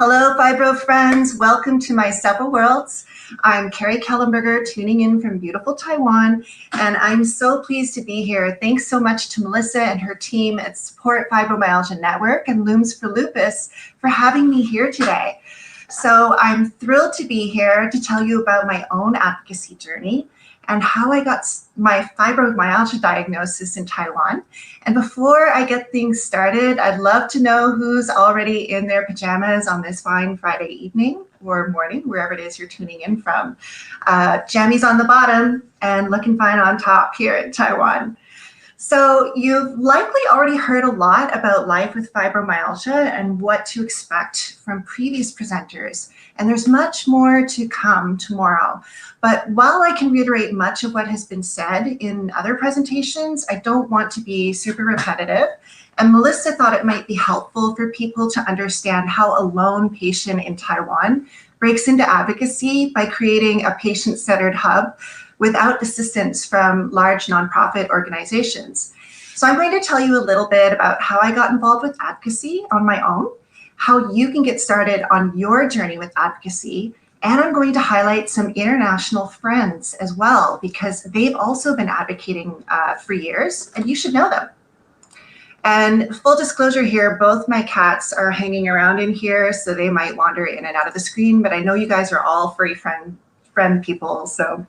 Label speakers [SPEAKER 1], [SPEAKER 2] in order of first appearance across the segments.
[SPEAKER 1] Hello, Fibro friends. Welcome to my several worlds. I'm Carrie Kellenberger, tuning in from beautiful Taiwan, and I'm so pleased to be here. Thanks so much to Melissa and her team at Support Fibromyalgia Network and Looms for Lupus for having me here today. So I'm thrilled to be here to tell you about my own advocacy journey and how I got my fibromyalgia diagnosis in Taiwan. And before I get things started, I'd love to know who's already in their pajamas on this fine Friday evening or morning, wherever it is you're tuning in from. Jammies on the bottom and looking fine on top here in Taiwan. So you've likely already heard a lot about life with fibromyalgia and what to expect from previous presenters. And there's much more to come tomorrow. But while I can reiterate much of what has been said in other presentations, I don't want to be super repetitive. And Melissa thought it might be helpful for people to understand how a lone patient in Taiwan breaks into advocacy by creating a patient-centered hub without assistance from large nonprofit organizations. So I'm going to tell you a little bit about how I got involved with advocacy on my own, how you can get started on your journey with advocacy, and I'm going to highlight some international friends as well, because they've also been advocating for years, and you should know them. And full disclosure here, both my cats are hanging around in here, so they might wander in and out of the screen, but I know you guys are all furry friend people, so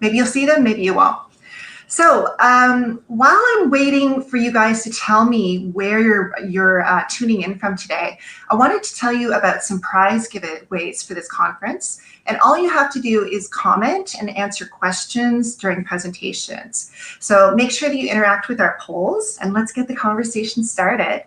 [SPEAKER 1] maybe you'll see them, maybe you won't. So while I'm waiting for you guys to tell me where you're tuning in from today, I wanted to tell you about some prize giveaways for this conference. And all you have to do is comment and answer questions during presentations. So make sure that you interact with our polls and let's get the conversation started.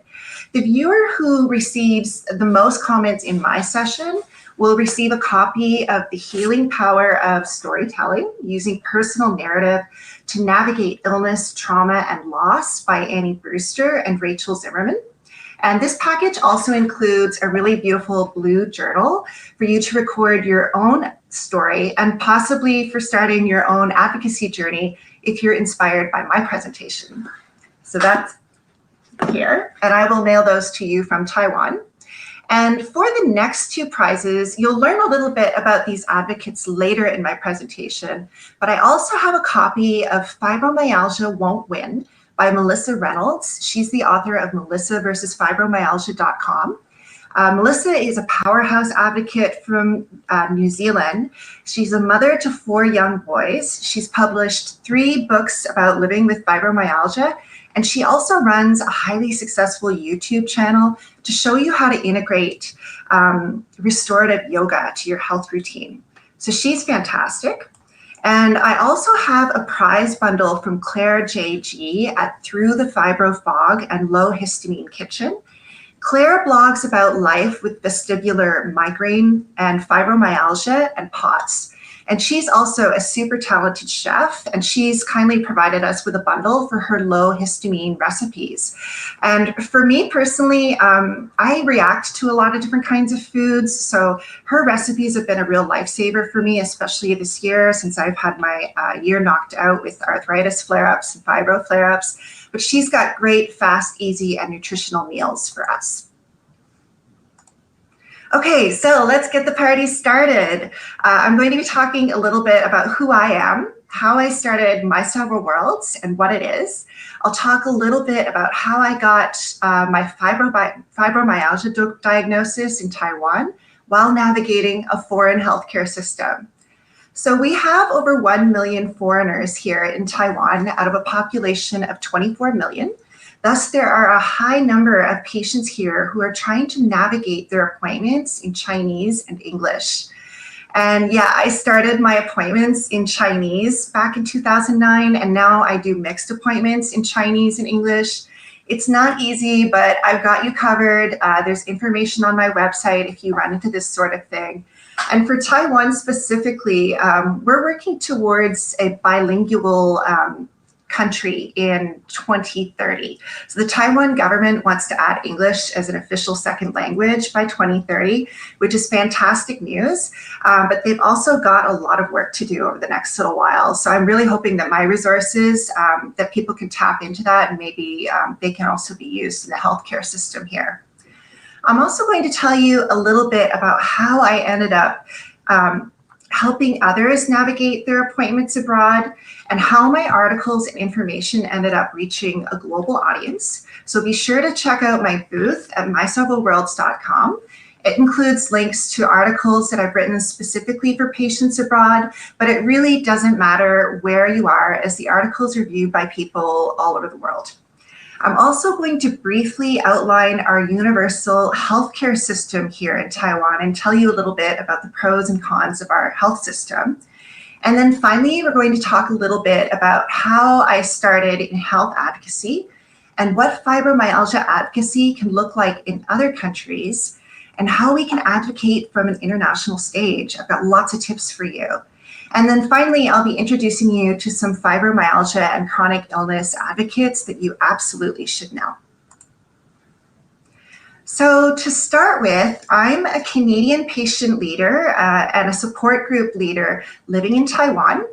[SPEAKER 1] The viewer who receives the most comments in my session will receive a copy of The Healing Power of Storytelling Using Personal Narrative to Navigate Illness, Trauma, and Loss by Annie Brewster and Rachel Zimmerman. And this package also includes a really beautiful blue journal for you to record your own story and possibly for starting your own advocacy journey if you're inspired by my presentation. So that's here, and I will mail those to you from Taiwan. And for the next two prizes, you'll learn a little bit about these advocates later in my presentation, but I also have a copy of Fibromyalgia Won't Win by Melissa Reynolds. She's the author of melissaversusfibromyalgia.com. Melissa is a powerhouse advocate from New Zealand. She's a mother to 4 young boys. She's published 3 books about living with fibromyalgia, and she also runs a highly successful YouTube channel to show you how to integrate restorative yoga to your health routine. So she's fantastic. And I also have a prize bundle from Claire J.G. at Through the Fibro Fog and Low Histamine Kitchen. Claire blogs about life with vestibular migraine and fibromyalgia and POTS. And she's also a super talented chef, and she's kindly provided us with a bundle for her low histamine recipes. And for me personally, I react to a lot of different kinds of foods, so her recipes have been a real lifesaver for me, especially this year since I've had my year knocked out with arthritis flare-ups and fibro flare-ups. But she's got great, fast, easy, and nutritional meals for us. Okay, so let's get the party started. I'm going to be talking a little bit about who I am, how I started my several worlds and what it is. I'll talk a little bit about how I got my fibromyalgia diagnosis in Taiwan while navigating a foreign healthcare system. So we have over 1 million foreigners here in Taiwan out of a population of 24 million. Thus, there are a high number of patients here who are trying to navigate their appointments in Chinese and English. And yeah, I started my appointments in Chinese back in 2009, and now I do mixed appointments in Chinese and English. It's not easy, but I've got you covered. There's information on my website if you run into this sort of thing. And for Taiwan specifically, we're working towards a bilingual country in 2030. So the Taiwan government wants to add English as an official second language by 2030, which is fantastic news. But they've also got a lot of work to do over the next little while. So I'm really hoping that my resources, that people can tap into that, and maybe they can also be used in the healthcare system here. I'm also going to tell you a little bit about how I ended up helping others navigate their appointments abroad, and how my articles and information ended up reaching a global audience. So be sure to check out my booth at myseveralworlds.com. It includes links to articles that I've written specifically for patients abroad, but it really doesn't matter where you are, as the articles are viewed by people all over the world. I'm also going to briefly outline our universal healthcare system here in Taiwan and tell you a little bit about the pros and cons of our health system. And then finally, we're going to talk a little bit about how I started in health advocacy and what fibromyalgia advocacy can look like in other countries, and how we can advocate from an international stage. I've got lots of tips for you. And then finally, I'll be introducing you to some fibromyalgia and chronic illness advocates that you absolutely should know. So to start with, I'm a Canadian patient leader and a support group leader living in Taiwan.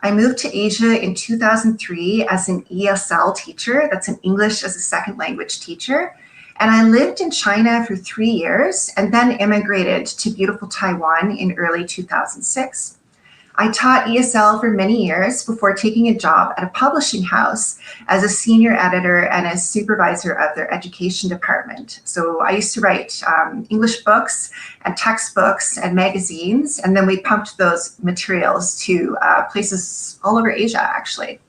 [SPEAKER 1] I moved to Asia in 2003 as an ESL teacher, that's an English as a second language teacher. And I lived in China for 3 years and then immigrated to beautiful Taiwan in early 2006. I taught ESL for many years before taking a job at a publishing house as a senior editor and as supervisor of their education department. So I used to write English books and textbooks and magazines, and then we pumped those materials to places all over Asia, actually.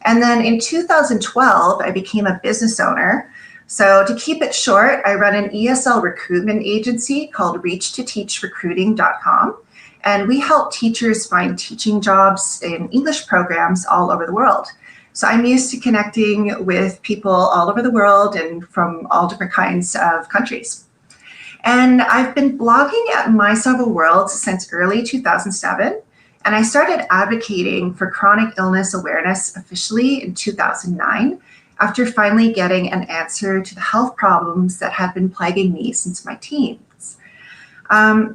[SPEAKER 1] And then in 2012, I became a business owner. So to keep it short, I run an ESL recruitment agency called reach2teachrecruiting.com. And we help teachers find teaching jobs in English programs all over the world. So I'm used to connecting with people all over the world and from all different kinds of countries. And I've been blogging at My Several Worlds since early 2007. And I started advocating for chronic illness awareness officially in 2009, after finally getting an answer to the health problems that have been plaguing me since my teens.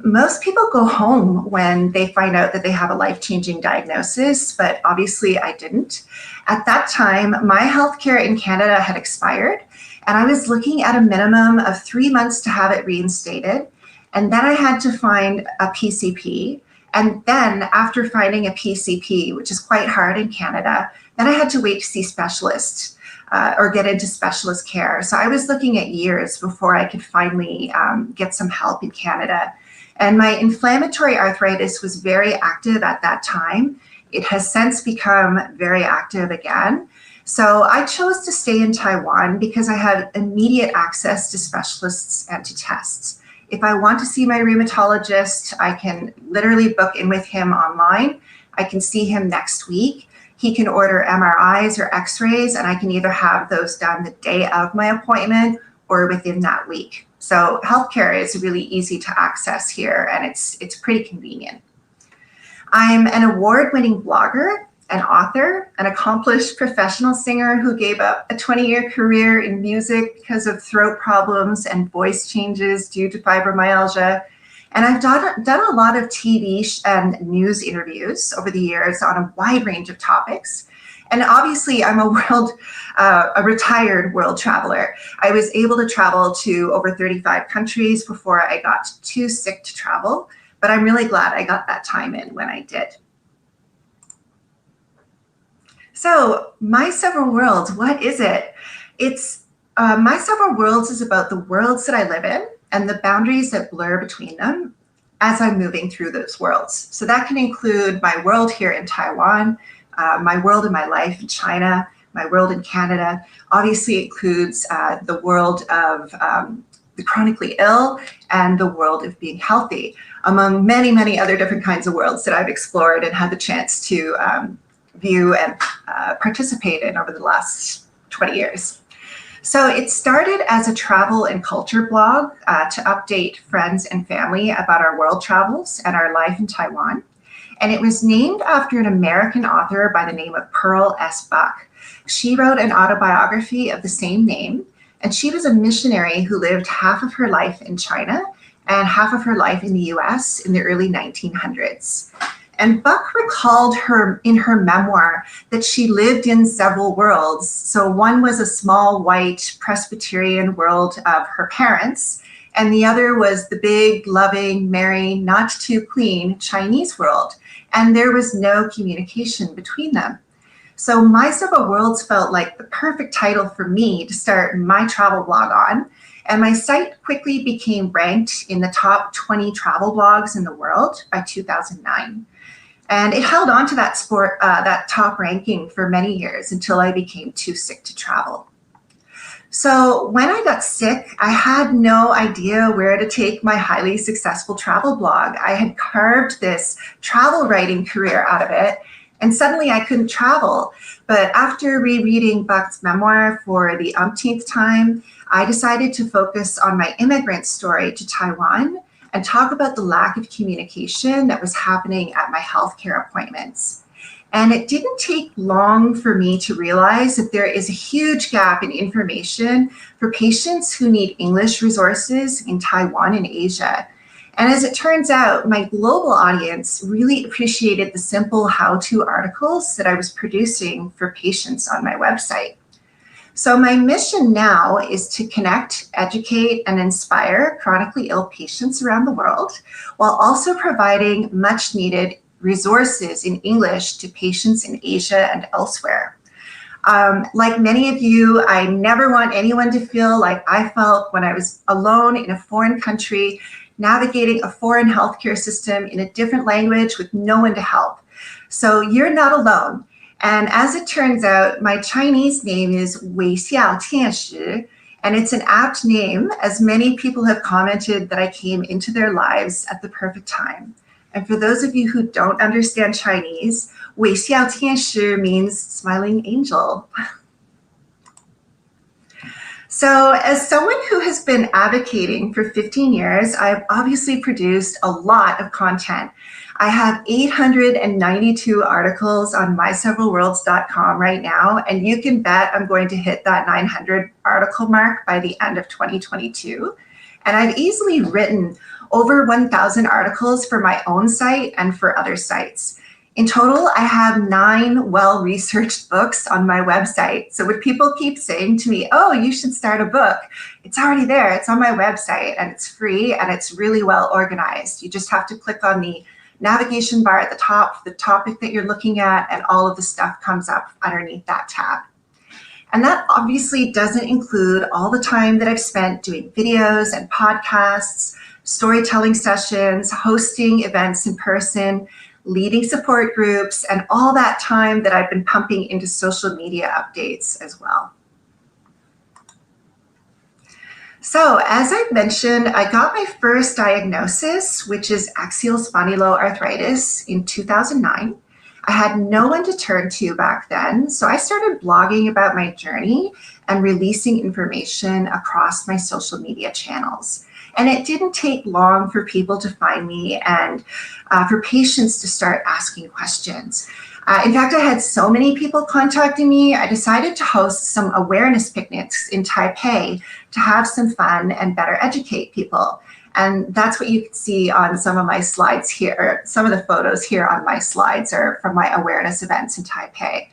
[SPEAKER 1] Most people go home when they find out that they have a life-changing diagnosis, but obviously I didn't. At that time, my healthcare in Canada had expired, and I was looking at a minimum of 3 months to have it reinstated. And then I had to find a PCP. And then after finding a PCP, which is quite hard in Canada, then I had to wait to see specialists. Or get into specialist care. So I was looking at years before I could finally get some help in Canada. And my inflammatory arthritis was very active at that time. It has since become very active again. So I chose to stay in Taiwan because I had immediate access to specialists and to tests. If I want to see my rheumatologist, I can literally book in with him online. I can see him next week. He can order MRIs or x-rays, and I can either have those done the day of my appointment or within that week. So healthcare is really easy to access here, and it's pretty convenient. I'm an award-winning blogger, an author, an accomplished professional singer who gave up a 20-year career in music because of throat problems and voice changes due to fibromyalgia. And I've done a lot of TV and news interviews over the years on a wide range of topics. And obviously, I'm a retired world traveler. I was able to travel to over 35 countries before I got too sick to travel, but I'm really glad I got that time in when I did. So, My Several Worlds, what is it? My Several Worlds is about the worlds that I live in and the boundaries that blur between them as I'm moving through those worlds. So that can include my world here in Taiwan, my world in my life in China, my world in Canada. Obviously, it includes the world of the chronically ill and the world of being healthy, among many, many other different kinds of worlds that I've explored and had the chance to view and participate in over the last 20 years. So it started as a travel and culture blog to update friends and family about our world travels and our life in Taiwan. And it was named after an American author by the name of Pearl S. Buck. She wrote an autobiography of the same name, and she was a missionary who lived half of her life in China and half of her life in the US in the early 1900s. And Buck recalled in her memoir that she lived in several worlds. So one was a small white Presbyterian world of her parents, and the other was the big, loving, merry, not too clean Chinese world, and there was no communication between them. So My Several Worlds felt like the perfect title for me to start my travel blog on, and my site quickly became ranked in the top 20 travel blogs in the world by 2009. And it held on to that top ranking for many years until I became too sick to travel. So when I got sick, I had no idea where to take my highly successful travel blog. I had carved this travel writing career out of it, and suddenly I couldn't travel. But after rereading Buck's memoir for the umpteenth time, I decided to focus on my immigrant story to Taiwan and talk about the lack of communication that was happening at my healthcare appointments. And it didn't take long for me to realize that there is a huge gap in information for patients who need English resources in Taiwan and Asia. And as it turns out, my global audience really appreciated the simple how-to articles that I was producing for patients on my website. So my mission now is to connect, educate, and inspire chronically ill patients around the world, while also providing much-needed resources in English to patients in Asia and elsewhere. Like many of you, I never want anyone to feel like I felt when I was alone in a foreign country, navigating a foreign healthcare system in a different language with no one to help. So you're not alone. And as it turns out, my Chinese name is Wei Xiao Tianshi, and it's an apt name, as many people have commented that I came into their lives at the perfect time. And for those of you who don't understand Chinese, Wei Xiao Tianshi means smiling angel. So as someone who has been advocating for 15 years, I've obviously produced a lot of content. I have 892 articles on myseveralworlds.com right now, and you can bet I'm going to hit that 900 article mark by the end of 2022. And I've easily written over 1,000 articles for my own site and for other sites. In total, I have 9 well-researched books on my website. So when people keep saying to me, oh, you should start a book, it's already there. It's on my website, and it's free, and it's really well organized. You just have to click on the navigation bar at the top, the topic that you're looking at, and all of the stuff comes up underneath that tab. And that obviously doesn't include all the time that I've spent doing videos and podcasts, storytelling sessions, hosting events in person, leading support groups, and all that time that I've been pumping into social media updates as well. So as I mentioned, I got my first diagnosis, which is axial spondyloarthritis, in 2009. I had no one to turn to back then, so I started blogging about my journey and releasing information across my social media channels. And it didn't take long for people to find me and for patients to start asking questions. In fact, I had so many people contacting me, I decided to host some awareness picnics in Taipei to have some fun and better educate people. And that's what you can see on some of my slides here. Some of the photos here on my slides are from my awareness events in Taipei.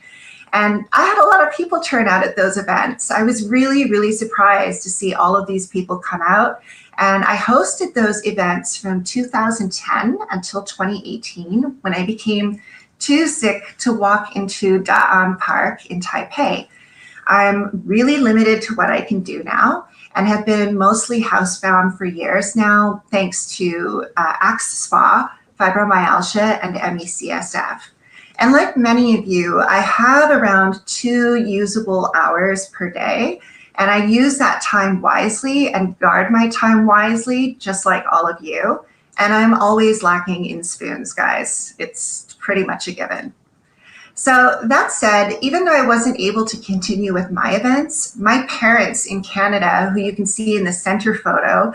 [SPEAKER 1] And I had a lot of people turn out at those events. I was really, really surprised to see all of these people come out. And I hosted those events from 2010 until 2018, when I became too sick to walk into Da'an Park in Taipei. I'm really limited to what I can do now and have been mostly housebound for years now, thanks to AXSPA, fibromyalgia, and ME/CSF. And like many of you, I have around 2 usable hours per day, and I use that time wisely and guard my time wisely, just like all of you. And I'm always lacking in spoons, guys. It's pretty much a given. So that said, even though I wasn't able to continue with my events, my parents in Canada, who you can see in the center photo,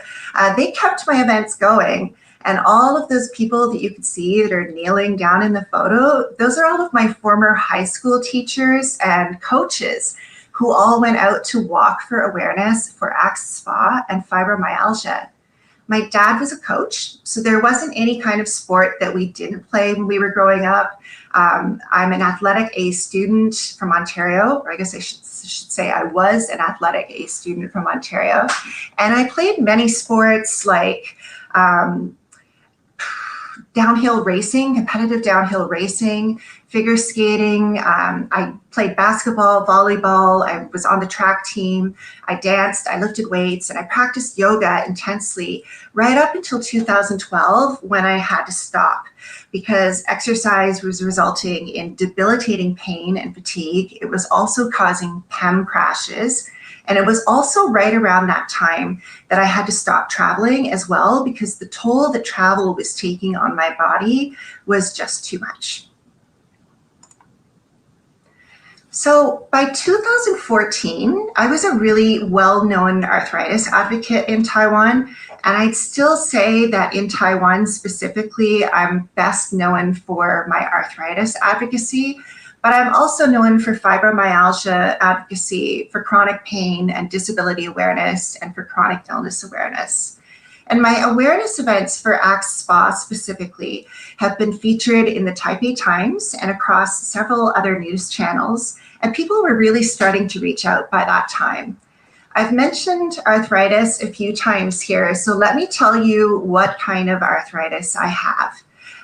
[SPEAKER 1] they kept my events going. And all of those people that you can see that are kneeling down in the photo, those are all of my former high school teachers and coaches who all went out to walk for awareness for AXSPA and fibromyalgia. My dad was a coach, so there wasn't any kind of sport that we didn't play when we were growing up. I'm an athletic A student from Ontario, or I guess I should say I was an athletic A student from Ontario. And I played many sports like downhill racing, competitive downhill racing, figure skating. I played basketball, volleyball. I was on the track team. I danced, I lifted weights, and I practiced yoga intensely right up until 2012 when I had to stop because exercise was resulting in debilitating pain and fatigue. It was also causing PEM crashes. And it was also right around that time that I had to stop traveling as well because the toll that travel was taking on my body was just too much. So by 2014, I was a really well-known arthritis advocate in Taiwan. And I'd still say that in Taiwan specifically, I'm best known for my arthritis advocacy. But I'm also known for fibromyalgia advocacy, for chronic pain and disability awareness, and for chronic illness awareness. And my awareness events for ACTS Spa specifically have been featured in the Taipei Times and across several other news channels, and people were really starting to reach out by that time. I've mentioned arthritis a few times here, so let me tell you what kind of arthritis I have.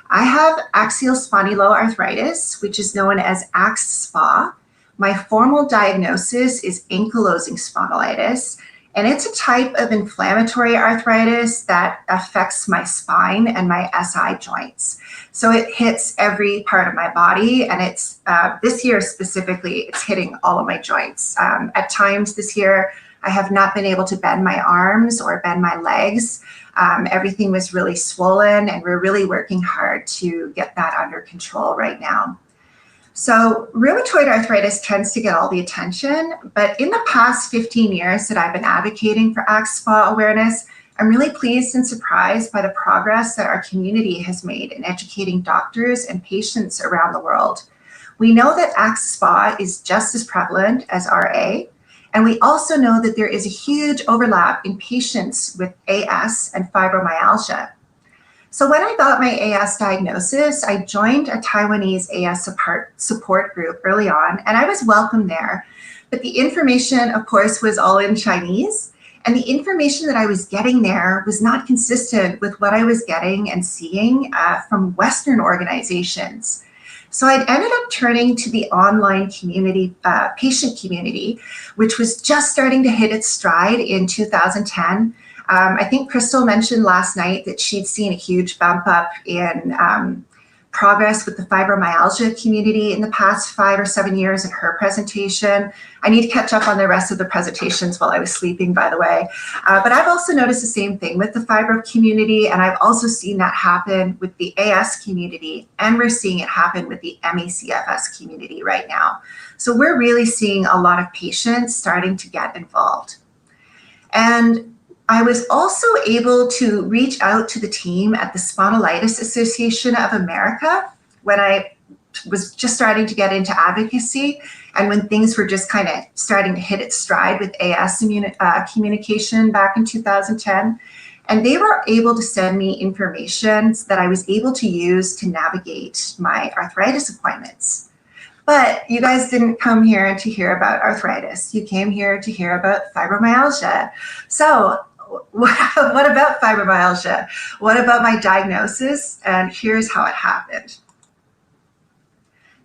[SPEAKER 1] I have axial spondyloarthritis, which is known as ACTS SPA. My formal diagnosis is ankylosing spondylitis, and it's a type of inflammatory arthritis that affects my spine and my SI joints. So it hits every part of my body, and it's this year specifically, it's hitting all of my joints. At times this year, I have not been able to bend my arms or bend my legs. Everything was really swollen, and we're really working hard to get that under control right now. So rheumatoid arthritis tends to get all the attention, but in the past 15 years that I've been advocating for ACTS SPA awareness, I'm really pleased and surprised by the progress that our community has made in educating doctors and patients around the world. We know that ACTS SPA is just as prevalent as RA, and we also know that there is a huge overlap in patients with AS and fibromyalgia. So when I got my AS diagnosis, I joined a Taiwanese AS support group early on, and I was welcomed there. But the information, of course, was all in Chinese, and the information that I was getting there was not consistent with what I was getting and seeing from Western organizations. So I ended up turning to the online community, patient community, which was just starting to hit its stride in 2010. I think Crystal mentioned last night that she'd seen a huge bump up in progress with the fibromyalgia community in the past 5 or 7 years in her presentation. I need to catch up on the rest of the presentations while I was sleeping, by the way. But I've also noticed the same thing with the fibro community, and I've also seen that happen with the AS community, and we're seeing it happen with the ME/CFS community right now. So we're really seeing a lot of patients starting to get involved. And I was also able to reach out to the team at the Spondylitis Association of America when I was just starting to get into advocacy and when things were just kind of starting to hit its stride with AS communication back in 2010. And they were able to send me information that I was able to use to navigate my arthritis appointments. But you guys didn't come here to hear about arthritis. You came here to hear about fibromyalgia. So what about fibromyalgia? What about my diagnosis? And here's how it happened.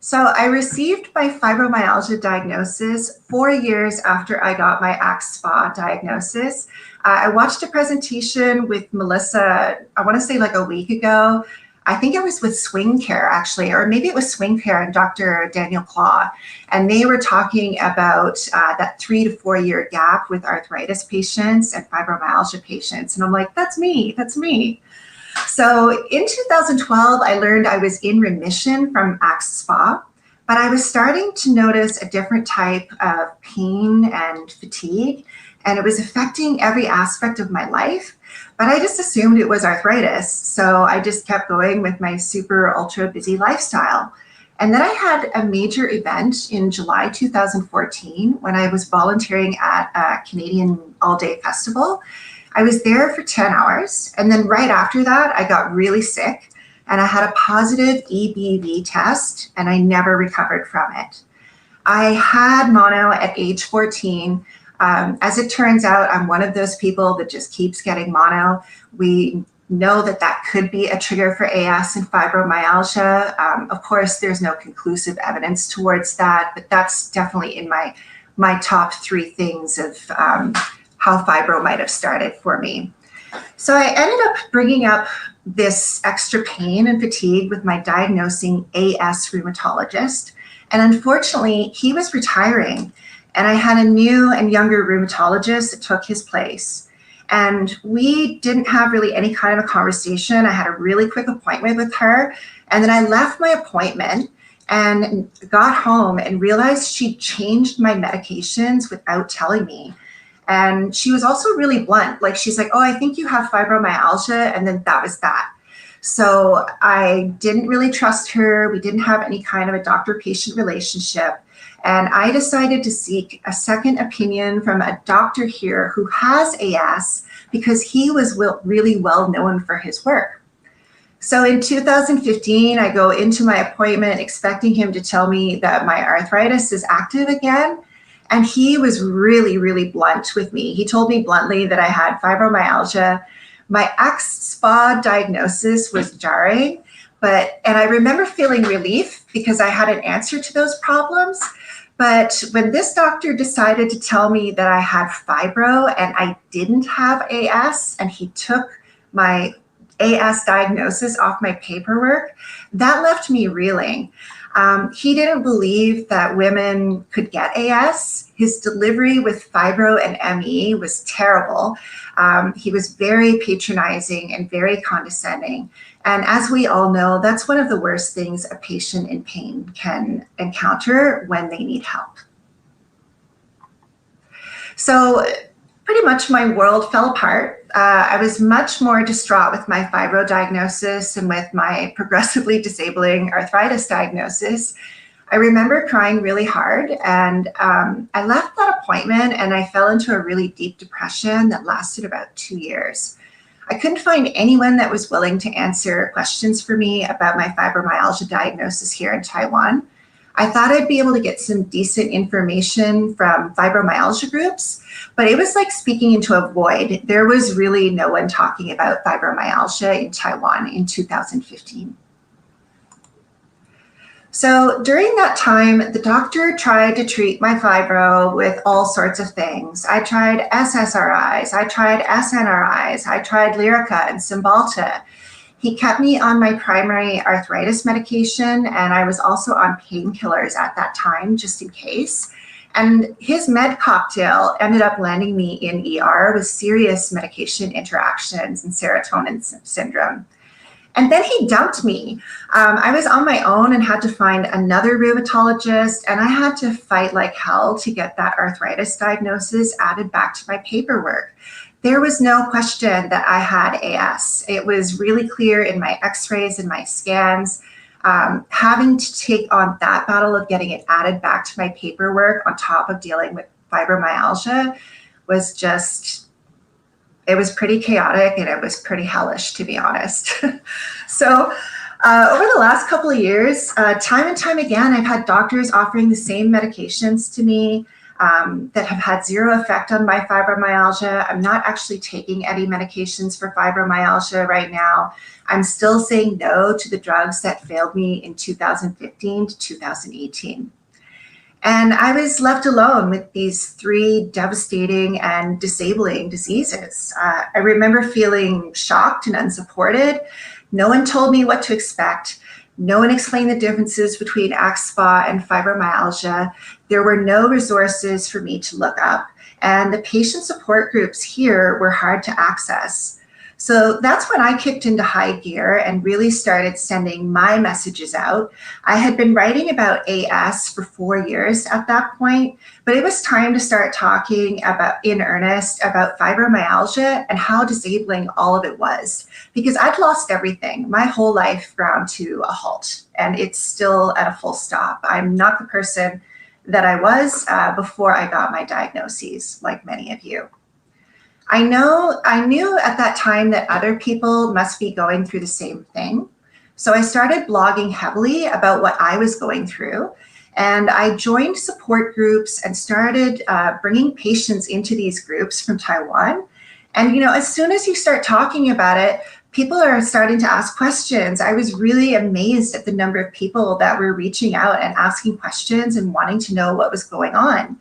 [SPEAKER 1] So I received my fibromyalgia diagnosis 4 years after I got my ACTS SPA diagnosis. I watched a presentation with Melissa, I want to say like a week ago. I think it was with Swing Care actually, or maybe it was Swing Care and Dr. Daniel Claw. And they were talking about that 3 to 4 year gap with arthritis patients and fibromyalgia patients. And I'm like, that's me, that's me. So in 2012, I learned I was in remission from ACTS SPA, but I was starting to notice a different type of pain and fatigue, and it was affecting every aspect of my life. But I just assumed it was arthritis. So I just kept going with my super ultra busy lifestyle. And then I had a major event in July 2014 when I was volunteering at a Canadian all-day festival. I was there for 10 hours, and then right after that, I got really sick, and I had a positive EBV test, and I never recovered from it. I had mono at age 14. As it turns out, I'm one of those people that just keeps getting mono. We know that that could be a trigger for AS and fibromyalgia. Of course, there's no conclusive evidence towards that, but that's definitely in my top 3 things of how fibro might have started for me. So I ended up bringing up this extra pain and fatigue with my diagnosing AS rheumatologist. And unfortunately, he was retiring, and I had a new and younger rheumatologist that took his place. And we didn't have really any kind of a conversation. I had a really quick appointment with her, and then I left my appointment and got home and realized she changed my medications without telling me. And she was also really blunt. Like, she's like, oh, I think you have fibromyalgia, and then that was that. So I didn't really trust her. We didn't have any kind of a doctor-patient relationship. And I decided to seek a second opinion from a doctor here who has AS, because he was really well known for his work. So in 2015, I go into my appointment expecting him to tell me that my arthritis is active again. And he was really, really blunt with me. He told me bluntly that I had fibromyalgia. My ex-SPA diagnosis was jarring, and I remember feeling relief because I had an answer to those problems. But when this doctor decided to tell me that I had fibro and I didn't have AS, and he took my AS diagnosis off my paperwork, that left me reeling. He didn't believe that women could get AS. His delivery with fibro and ME was terrible. He was very patronizing and very condescending. And as we all know, that's one of the worst things a patient in pain can encounter when they need help. So pretty much my world fell apart. I was much more distraught with my fibro diagnosis and with my progressively disabling arthritis diagnosis. I remember crying really hard, and I left that appointment and I fell into a really deep depression that lasted about 2 years. I couldn't find anyone that was willing to answer questions for me about my fibromyalgia diagnosis here in Taiwan. I thought I'd be able to get some decent information from fibromyalgia groups, but it was like speaking into a void. There was really no one talking about fibromyalgia in Taiwan in 2015. So during that time, the doctor tried to treat my fibro with all sorts of things. I tried SSRIs, I tried SNRIs, I tried Lyrica and Cymbalta. He kept me on my primary arthritis medication, and I was also on painkillers at that time, just in case. And his med cocktail ended up landing me in ER with serious medication interactions and serotonin syndrome. And then he dumped me. I was on my own and had to find another rheumatologist, and I had to fight like hell to get that arthritis diagnosis added back to my paperwork. There was no question that I had AS. It was really clear in my x-rays and my scans. Having to take on that battle of getting it added back to my paperwork on top of dealing with fibromyalgia was just, it was pretty chaotic, and it was pretty hellish, to be honest. So over the last couple of years, time and time again, I've had doctors offering the same medications to me that have had zero effect on my fibromyalgia. I'm not actually taking any medications for fibromyalgia right now. I'm still saying no to the drugs that failed me in 2015 to 2018. And I was left alone with these 3 devastating and disabling diseases. I remember feeling shocked and unsupported. No one told me what to expect. No one explained the differences between axSpA and fibromyalgia. There were no resources for me to look up, and the patient support groups here were hard to access. So that's when I kicked into high gear and really started sending my messages out. I had been writing about AS for 4 years at that point, but it was time to start talking about, in earnest, about fibromyalgia and how disabling all of it was, because I'd lost everything. My whole life ground to a halt, and it's still at a full stop. I'm not the person that I was before I got my diagnoses, like many of you. I knew at that time that other people must be going through the same thing. So I started blogging heavily about what I was going through. And I joined support groups and started bringing patients into these groups from Taiwan. And, as soon as you start talking about it, people are starting to ask questions. I was really amazed at the number of people that were reaching out and asking questions and wanting to know what was going on.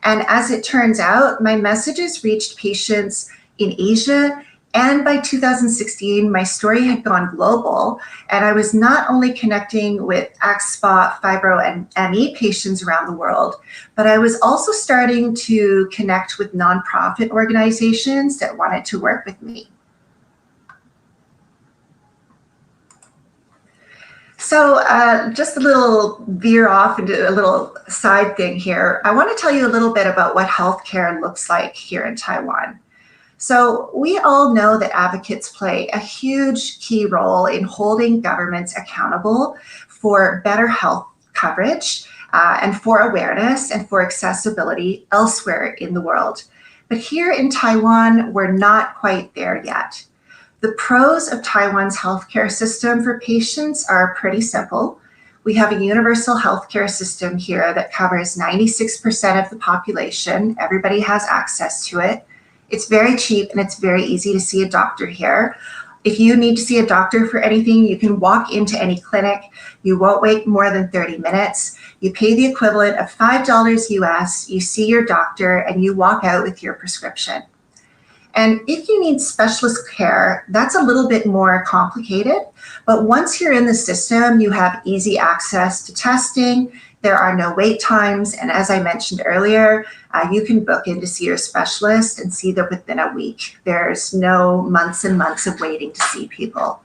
[SPEAKER 1] And as it turns out, my messages reached patients in Asia. And by 2016, my story had gone global. And I was not only connecting with AxSpA, Fibro, and ME patients around the world, but I was also starting to connect with nonprofit organizations that wanted to work with me. So just a little veer off into a little side thing here. I want to tell you a little bit about what healthcare looks like here in Taiwan. So we all know that advocates play a huge key role in holding governments accountable for better health coverage and for awareness and for accessibility elsewhere in the world. But here in Taiwan, we're not quite there yet. The pros of Taiwan's healthcare system for patients are pretty simple. We have a universal healthcare system here that covers 96% of the population. Everybody has access to it. It's very cheap and it's very easy to see a doctor here. If you need to see a doctor for anything, you can walk into any clinic. You won't wait more than 30 minutes. You pay the equivalent of $5 US, you see your doctor, and you walk out with your prescription. And if you need specialist care, that's a little bit more complicated. But once you're in the system, you have easy access to testing. There are no wait times. And as I mentioned earlier, you can book in to see your specialist and see them within a week. There's no months and months of waiting to see people.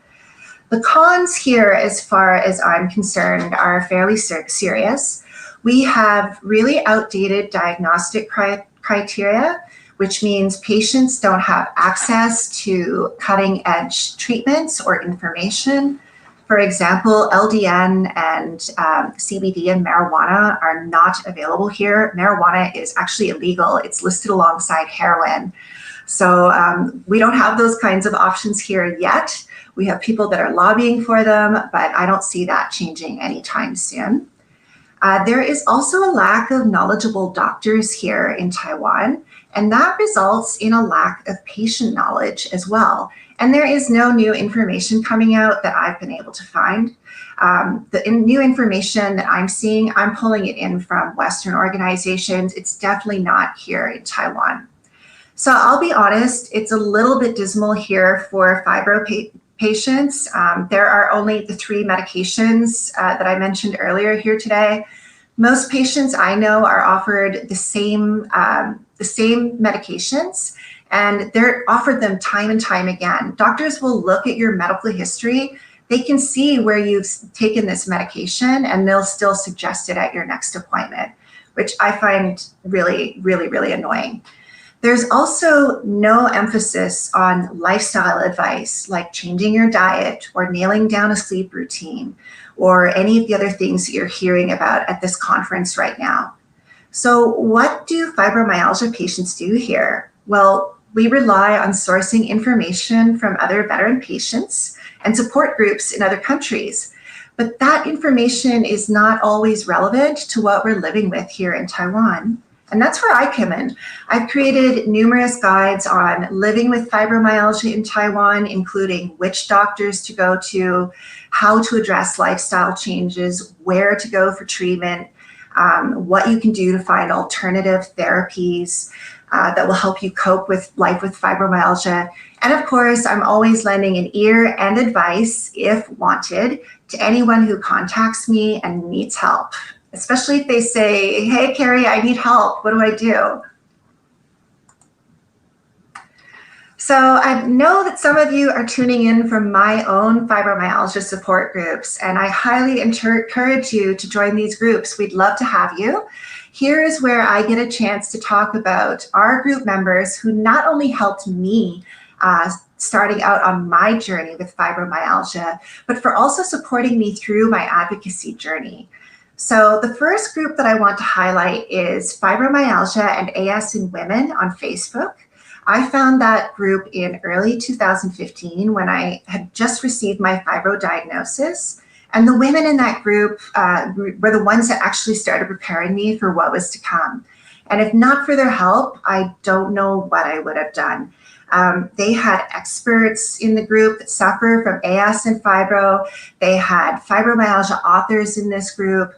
[SPEAKER 1] The cons here, as far as I'm concerned, are fairly serious. We have really outdated diagnostic criteria, which means patients don't have access to cutting-edge treatments or information. For example, LDN and CBD and marijuana are not available here. Marijuana is actually illegal. It's listed alongside heroin. So we don't have those kinds of options here yet. We have people that are lobbying for them, but I don't see that changing anytime soon. There is also a lack of knowledgeable doctors here in Taiwan, and that results in a lack of patient knowledge as well. And there is no new information coming out that I've been able to find. The new information that I'm seeing, I'm pulling it in from Western organizations. It's definitely not here in Taiwan. So I'll be honest, it's a little bit dismal here for fibro patients. There are only the 3 medications that I mentioned earlier here today. Most patients I know are offered the same medications, and they're offered them time and time again. Doctors will look at your medical history. They can see where you've taken this medication, and they'll still suggest it at your next appointment, which I find really, really, really annoying. There's also no emphasis on lifestyle advice, like changing your diet or nailing down a sleep routine, or any of the other things that you're hearing about at this conference right now. So what do fibromyalgia patients do here? Well, we rely on sourcing information from other veteran patients and support groups in other countries. But that information is not always relevant to what we're living with here in Taiwan. And that's where I come in. I've created numerous guides on living with fibromyalgia in Taiwan, including which doctors to go to, how to address lifestyle changes, where to go for treatment, what you can do to find alternative therapies that will help you cope with life with fibromyalgia. And of course, I'm always lending an ear and advice, if wanted, to anyone who contacts me and needs help, especially if they say, hey, Carrie, I need help. What do I do? So I know that some of you are tuning in from my own fibromyalgia support groups, and I highly encourage you to join these groups. We'd love to have you. Here is where I get a chance to talk about our group members who not only helped me starting out on my journey with fibromyalgia, but for also supporting me through my advocacy journey. So the first group that I want to highlight is Fibromyalgia and AS in Women on Facebook. I found that group in early 2015 when I had just received my fibro diagnosis. And the women in that group were the ones that actually started preparing me for what was to come. And if not for their help, I don't know what I would have done. They had experts in the group that suffer from AS and fibro. They had fibromyalgia authors in this group.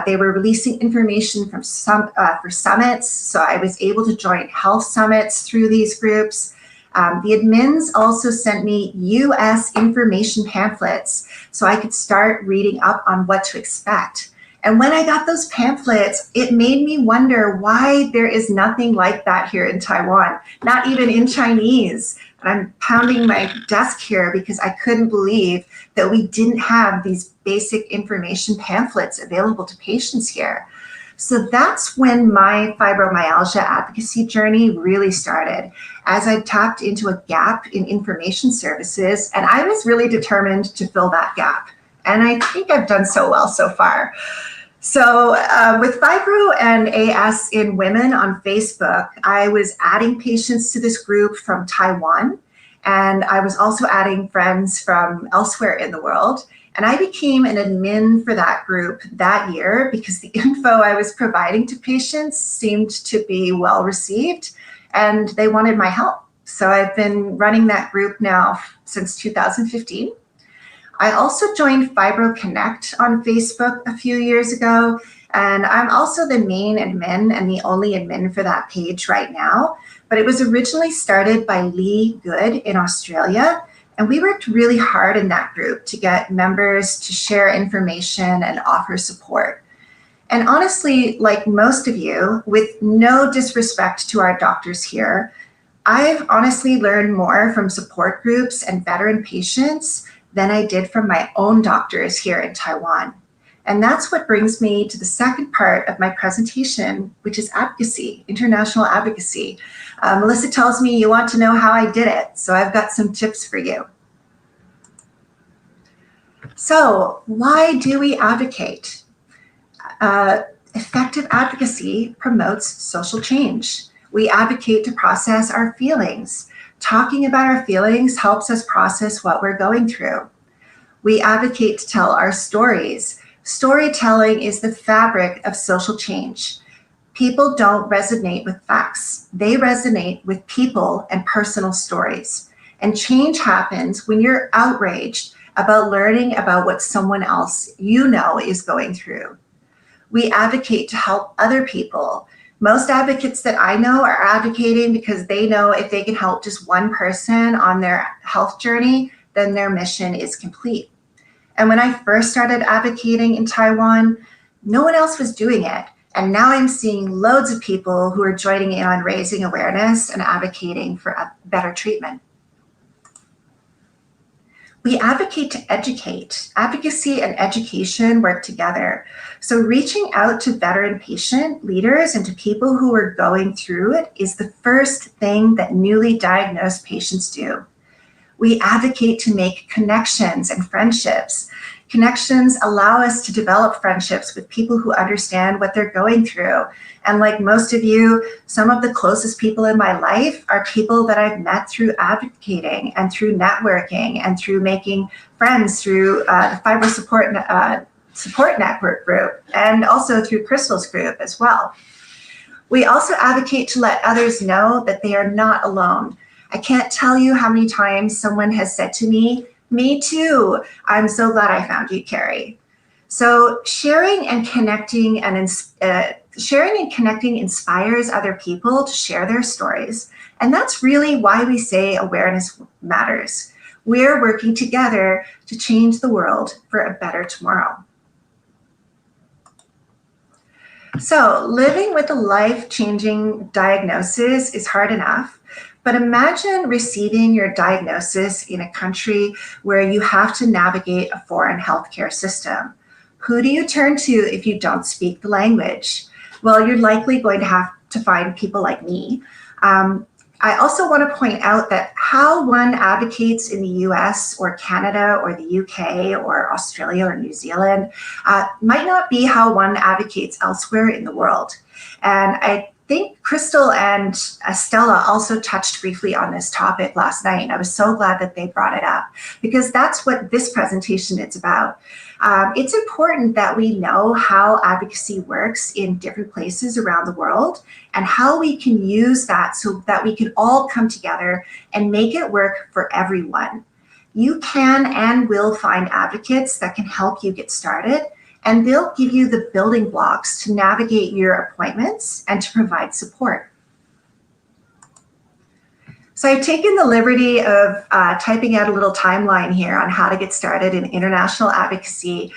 [SPEAKER 1] They were releasing information from for summits, so I was able to join health summits through these groups. The admins also sent me US information pamphlets so I could start reading up on what to expect. And when I got those pamphlets, it made me wonder why there is nothing like that here in Taiwan, not even in Chinese. And I'm pounding my desk here because I couldn't believe that we didn't have these basic information pamphlets available to patients here. So that's when my fibromyalgia advocacy journey really started, as I tapped into a gap in information services, and I was really determined to fill that gap. And I think I've done so well so far. So with fibro and AS in women on Facebook, I was adding patients to this group from Taiwan, and I was also adding friends from elsewhere in the world. And I became an admin for that group that year because the info I was providing to patients seemed to be well received, and they wanted my help. So I've been running that group now since 2015. I also joined Fibro Connect on Facebook a few years ago, and I'm also the main admin and the only admin for that page right now. But it was originally started by Lee Good in Australia, and we worked really hard in that group to get members to share information and offer support. And honestly, like most of you, with no disrespect to our doctors here, I've honestly learned more from support groups and veteran patients than I did from my own doctors here in Taiwan. And that's what brings me to the second part of my presentation, which is advocacy, international advocacy. Melissa tells me you want to know how I did it, so I've got some tips for you. So why do we advocate? Effective advocacy promotes social change. We advocate to process our feelings. Talking about our feelings helps us process what we're going through. We advocate to tell our stories. Storytelling is the fabric of social change. People don't resonate with facts. They resonate with people and personal stories. And change happens when you're outraged about learning about what someone else you know is going through. We advocate to help other people. Most advocates that I know are advocating because they know if they can help just one person on their health journey, then their mission is complete. And when I first started advocating in Taiwan, no one else was doing it. And now I'm seeing loads of people who are joining in on raising awareness and advocating for a better treatment. We advocate to educate. Advocacy and education work together. So reaching out to veteran patient leaders and to people who are going through it is the first thing that newly diagnosed patients do. We advocate to make connections and friendships. Connections allow us to develop friendships with people who understand what they're going through. And like most of you, some of the closest people in my life are people that I've met through advocating and through networking and through making friends through the Fibro Support Network group, and also through Crystal's group as well. We also advocate to let others know that they are not alone. I can't tell you how many times someone has said to me too, I'm so glad I found you, Carrie. So sharing and connecting inspires other people to share their stories. And that's really why we say awareness matters. We're working together to change the world for a better tomorrow. So living with a life-changing diagnosis is hard enough, but imagine receiving your diagnosis in a country where you have to navigate a foreign healthcare system. Who do you turn to if you don't speak the language? Well, you're likely going to have to find people like me. I also want to point out that how one advocates in the US or Canada or the UK or Australia or New Zealand might not be how one advocates elsewhere in the world. And I think Crystal and Estella also touched briefly on this topic last night. I was so glad that they brought it up because that's what this presentation is about. It's important that we know how advocacy works in different places around the world and how we can use that so that we can all come together and make it work for everyone. You can and will find advocates that can help you get started, and they'll give you the building blocks to navigate your appointments and to provide support. So I've taken the liberty of typing out a little timeline here on how to get started in international advocacy.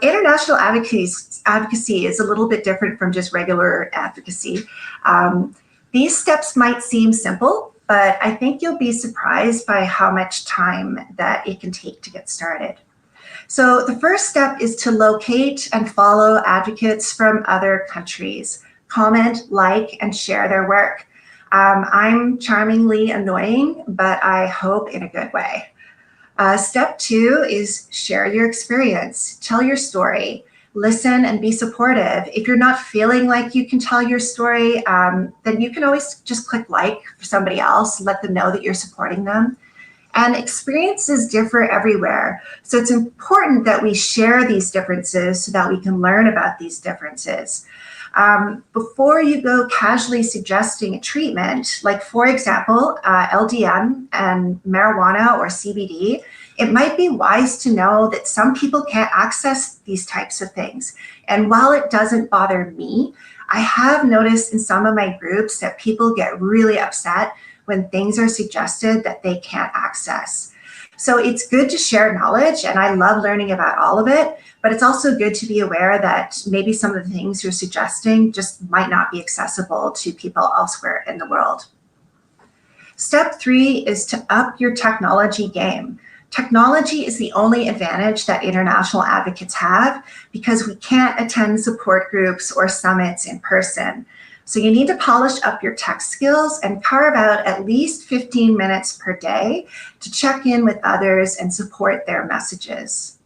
[SPEAKER 1] International advocacy is a little bit different from just regular advocacy. These steps might seem simple, but I think you'll be surprised by how much time that it can take to get started. So the first step is to locate and follow advocates from other countries. Comment, like, and share their work. I'm charmingly annoying, but I hope in a good way. Step 2 is share your experience. Tell your story. Listen and be supportive. If you're not feeling like you can tell your story, then you can always just click like for somebody else, let them know that you're supporting them. And experiences differ everywhere. So it's important that we share these differences so that we can learn about these differences. Before you go casually suggesting a treatment, like for example, LDN and marijuana or CBD, it might be wise to know that some people can't access these types of things. And while it doesn't bother me, I have noticed in some of my groups that people get really upset when things are suggested that they can't access. So it's good to share knowledge, and I love learning about all of it, but it's also good to be aware that maybe some of the things you're suggesting just might not be accessible to people elsewhere in the world. Step 3 is to up your technology game. Technology is the only advantage that international advocates have because we can't attend support groups or summits in person. So you need to polish up your tech skills and carve out at least 15 minutes per day to check in with others and support their messages.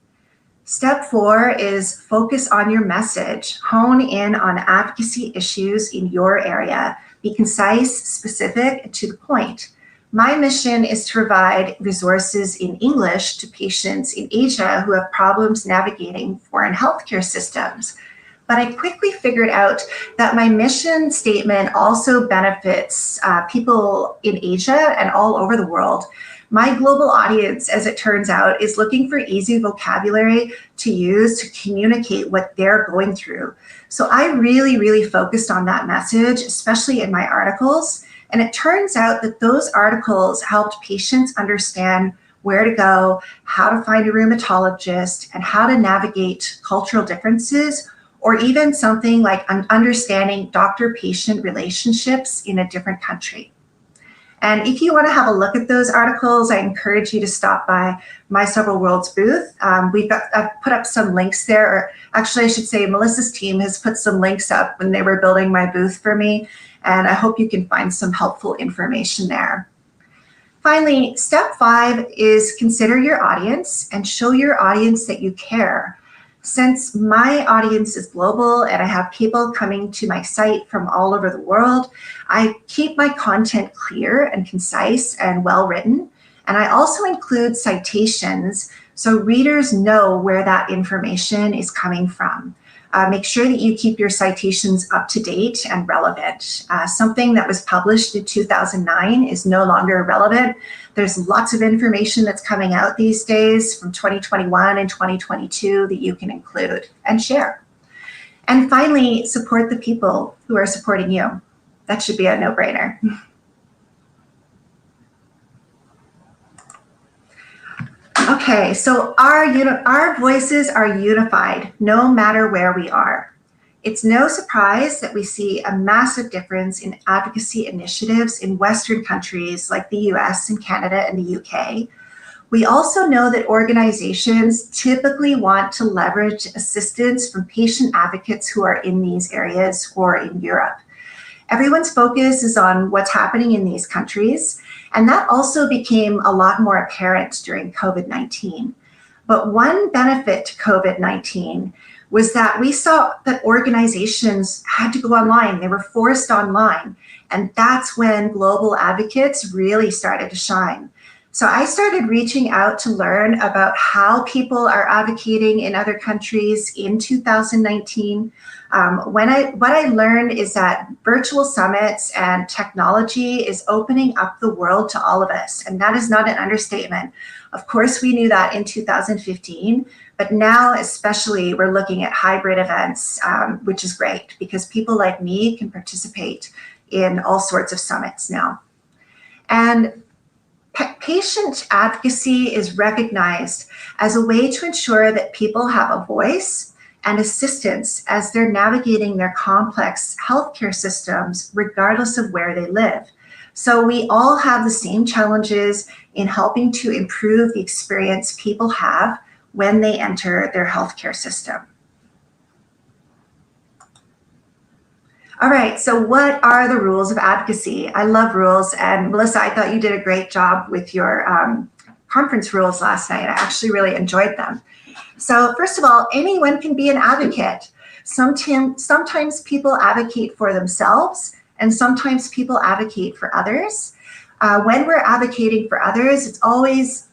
[SPEAKER 1] Step 4 is focus on your message. Hone in on advocacy issues in your area. Be concise, specific, and to the point. My mission is to provide resources in English to patients in Asia who have problems navigating foreign healthcare systems. But I quickly figured out that my mission statement also benefits people in Asia and all over the world. My global audience, as it turns out, is looking for easy vocabulary to use to communicate what they're going through. So I really focused on that message, especially in my articles. And it turns out that those articles helped patients understand where to go, how to find a rheumatologist, and how to navigate cultural differences, or even something like understanding doctor-patient relationships in a different country. And if you want to have a look at those articles, I encourage you to stop by My Several Worlds booth. I've put up some links there, or actually I should say Melissa's team has put some links up when they were building my booth for me, and I hope you can find some helpful information there. Finally, step 5 is consider your audience and show your audience that you care. Since my audience is global and I have people coming to my site from all over the world, I keep my content clear and concise and well written. And I also include citations so readers know where that information is coming from. Make sure that you keep your citations up to date and relevant. Something that was published in 2009 is no longer relevant. There's lots of information that's coming out these days from 2021 and 2022 that you can include and share. And finally, support the people who are supporting you. That should be a no-brainer. Okay, so our voices are unified no matter where we are. It's no surprise that we see a massive difference in advocacy initiatives in Western countries like the US and Canada and the UK. We also know that organizations typically want to leverage assistance from patient advocates who are in these areas or in Europe. Everyone's focus is on what's happening in these countries, and that also became a lot more apparent during COVID-19. But one benefit to COVID-19 was that we saw that organizations had to go online. They were forced online. And that's when global advocates really started to shine. So I started reaching out to learn about how people are advocating in other countries in 2019. What I learned is that virtual summits and technology is opening up the world to all of us, and that is not an understatement. Of course, we knew that in 2015, but now especially we're looking at hybrid events, which is great because people like me can participate in all sorts of summits now. And patient advocacy is recognized as a way to ensure that people have a voice and assistance as they're navigating their complex healthcare systems, regardless of where they live. So we all have the same challenges in helping to improve the experience people have when they enter their healthcare system. All right, so what are the rules of advocacy? I love rules, and Melissa, I thought you did a great job with your conference rules last night. I actually really enjoyed them. So first of all, anyone can be an advocate. Sometimes people advocate for themselves, and sometimes people advocate for others. When we're advocating for others, it's always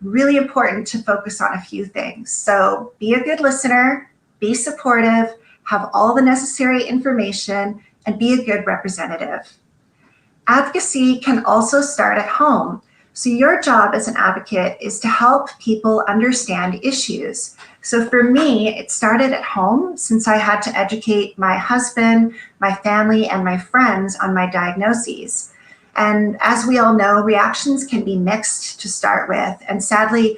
[SPEAKER 1] really important to focus on a few things. So be a good listener, be supportive, have all the necessary information, and be a good representative. Advocacy can also start at home. So your job as an advocate is to help people understand issues. So for me, it started at home since I had to educate my husband, my family, and my friends on my diagnoses. And as we all know, reactions can be mixed to start with. And sadly,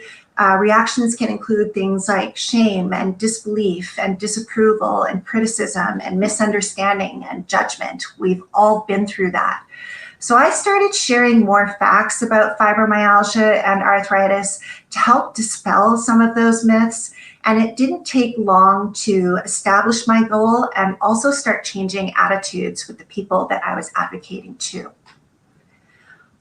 [SPEAKER 1] reactions can include things like shame and disbelief and disapproval and criticism and misunderstanding and judgment. We've all been through that. So I started sharing more facts about fibromyalgia and arthritis to help dispel some of those myths. And it didn't take long to establish my goal and also start changing attitudes with the people that I was advocating to.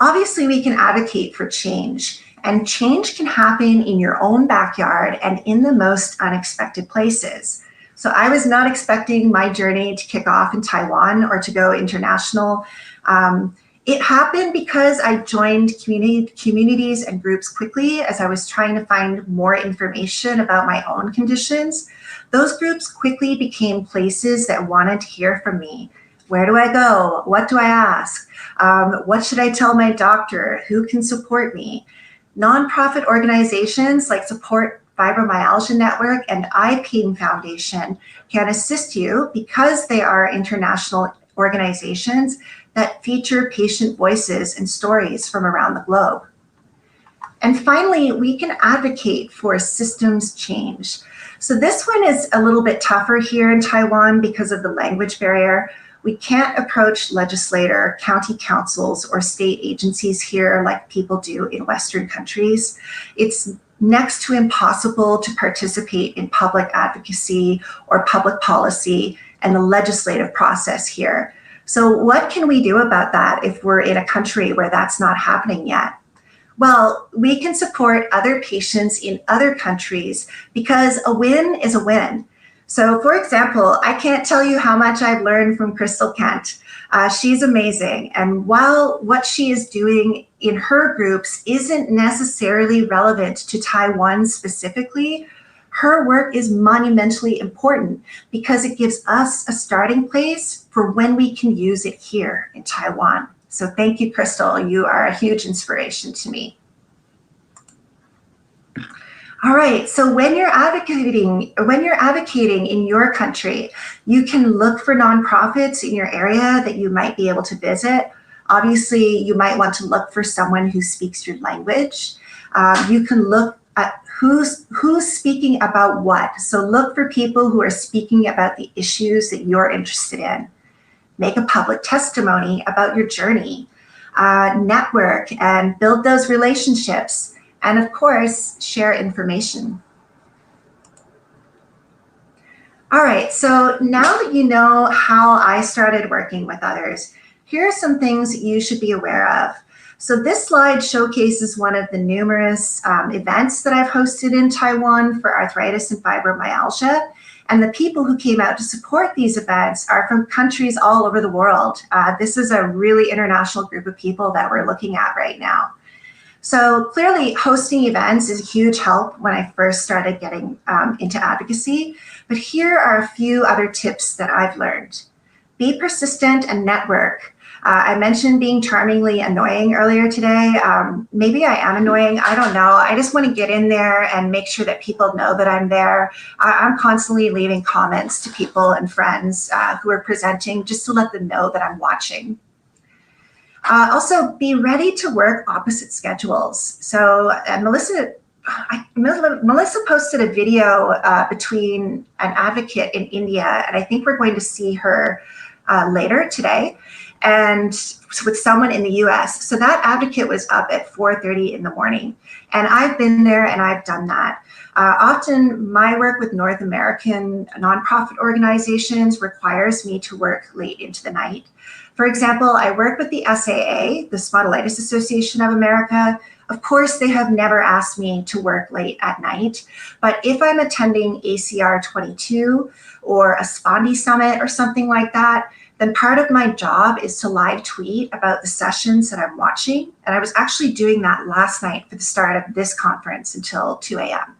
[SPEAKER 1] Obviously, we can advocate for change, and change can happen in your own backyard and in the most unexpected places. So I was not expecting my journey to kick off in Taiwan or to go international. It happened because I joined communities and groups quickly as I was trying to find more information about my own conditions. Those groups quickly became places that wanted to hear from me. Where do I go? What do I ask? What should I tell my doctor? Who can support me? Nonprofit organizations like Support Fibromyalgia Network and iPain Foundation can assist you because they are international organizations that feature patient voices and stories from around the globe. And finally, we can advocate for systems change. So this one is a little bit tougher here in Taiwan because of the language barrier. We can't approach legislator, county councils, or state agencies here like people do in Western countries. It's next to impossible to participate in public advocacy or public policy and the legislative process here. So what can we do about that if we're in a country where that's not happening yet? Well, we can support other patients in other countries because a win is a win. So for example, I can't tell you how much I've learned from Crystal Kent. She's amazing. And while what she is doing in her groups isn't necessarily relevant to Taiwan specifically, her work is monumentally important because it gives us a starting place for when we can use it here in Taiwan. So thank you, Crystal. You are a huge inspiration to me. All right, so when you're advocating in your country, you can look for nonprofits in your area that you might be able to visit. Obviously, you might want to look for someone who speaks your language. You can look at who's speaking about what. So look for people who are speaking about the issues that you're interested in. Make a public testimony about your journey. Network and build those relationships. And of course, share information. All right, so now that you know how I started working with others, here are some things that you should be aware of. So this slide showcases one of the numerous events that I've hosted in Taiwan for arthritis and fibromyalgia. And the people who came out to support these events are from countries all over the world. This is a really international group of people that we're looking at right now. So clearly hosting events is a huge help when I first started getting into advocacy, but here are a few other tips that I've learned. Be persistent and network. I mentioned being charmingly annoying earlier today. Maybe I am annoying, I don't know. I just want to get in there and make sure that people know that I'm there. I'm constantly leaving comments to people and friends who are presenting just to let them know that I'm watching. Also, be ready to work opposite schedules. So Melissa posted a video between an advocate in India, and I think we're going to see her later today, and with someone in the US. So that advocate was up at 4:30 in the morning, and I've been there and I've done that. Often my work with North American nonprofit organizations requires me to work late into the night. For example, I work with the SAA, the Spondylitis Association of America. Of course, they have never asked me to work late at night, but if I'm attending ACR 22 or a Spondy Summit or something like that, then part of my job is to live tweet about the sessions that I'm watching. And I was actually doing that last night for the start of this conference until 2 a.m.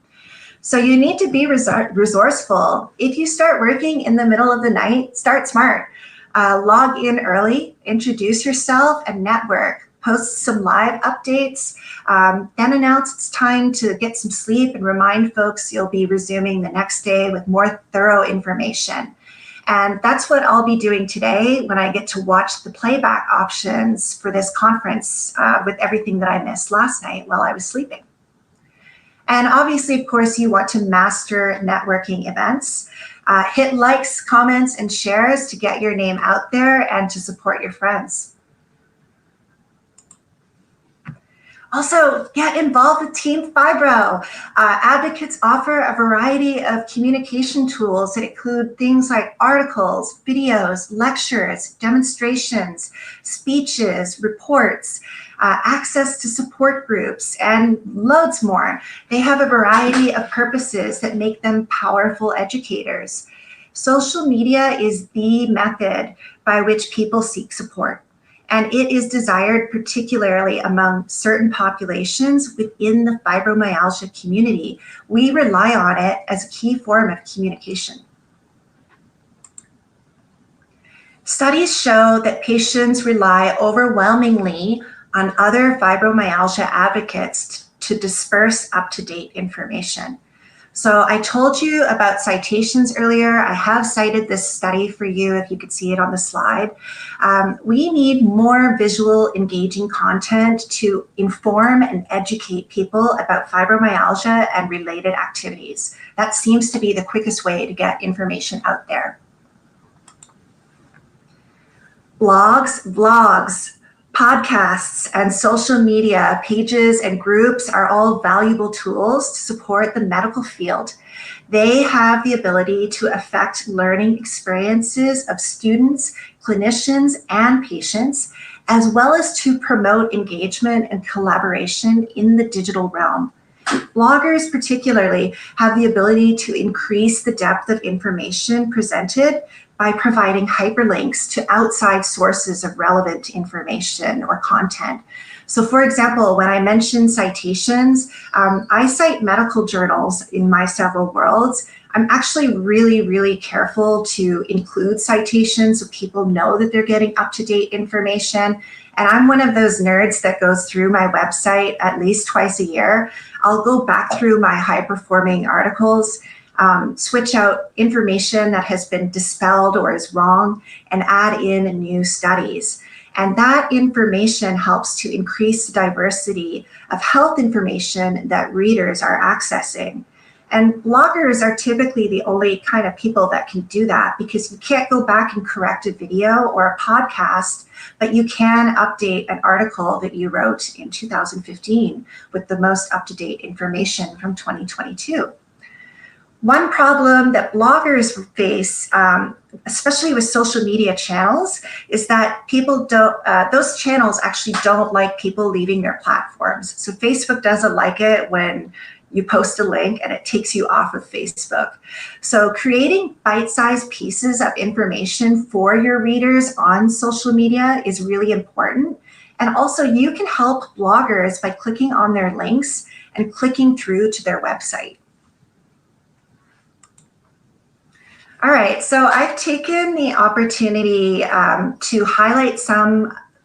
[SPEAKER 1] So you need to be resourceful. If you start working in the middle of the night, start smart. Log in early, introduce yourself and network, post some live updates, then announce it's time to get some sleep and remind folks you'll be resuming the next day with more thorough information. And that's what I'll be doing today when I get to watch the playback options for this conference with everything that I missed last night while I was sleeping. And obviously, of course, you want to master networking events. Hit likes, comments, and shares to get your name out there and to support your friends. Also, get involved with Team Fibro. Advocates offer a variety of communication tools that include things like articles, videos, lectures, demonstrations, speeches, reports, access to support groups, and loads more. They have a variety of purposes that make them powerful educators. Social media is the method by which people seek support, and it is desired particularly among certain populations within the fibromyalgia community. We rely on it as a key form of communication. Studies show that patients rely overwhelmingly on other fibromyalgia advocates to disperse up-to-date information. So I told you about citations earlier. I have cited this study for you if you could see it on the slide. We need more visual engaging content to inform and educate people about fibromyalgia and related activities. That seems to be the quickest way to get information out there. Blogs, podcasts, and social media pages and groups are all valuable tools to support the medical field. They have the ability to affect learning experiences of students, clinicians, and patients, as well as to promote engagement and collaboration in the digital realm. Bloggers particularly have the ability to increase the depth of information presented by providing hyperlinks to outside sources of relevant information or content. So for example, when I mention citations, I cite medical journals in my several worlds. I'm actually really careful to include citations so people know that they're getting up-to-date information. And I'm one of those nerds that goes through my website at least twice a year. I'll go back through my high-performing articles, switch out information that has been dispelled or is wrong, and add in new studies. And that information helps to increase the diversity of health information that readers are accessing. And bloggers are typically the only kind of people that can do that, because you can't go back and correct a video or a podcast, but you can update an article that you wrote in 2015 with the most up-to-date information from 2022. One problem that bloggers face, especially with social media channels, is that people don't, those channels actually don't like people leaving their platforms. So Facebook doesn't like it when you post a link and it takes you off of Facebook. So creating bite-sized pieces of information for your readers on social media is really important. And also you can help bloggers by clicking on their links and clicking through to their website. All right, so I've taken the opportunity to highlight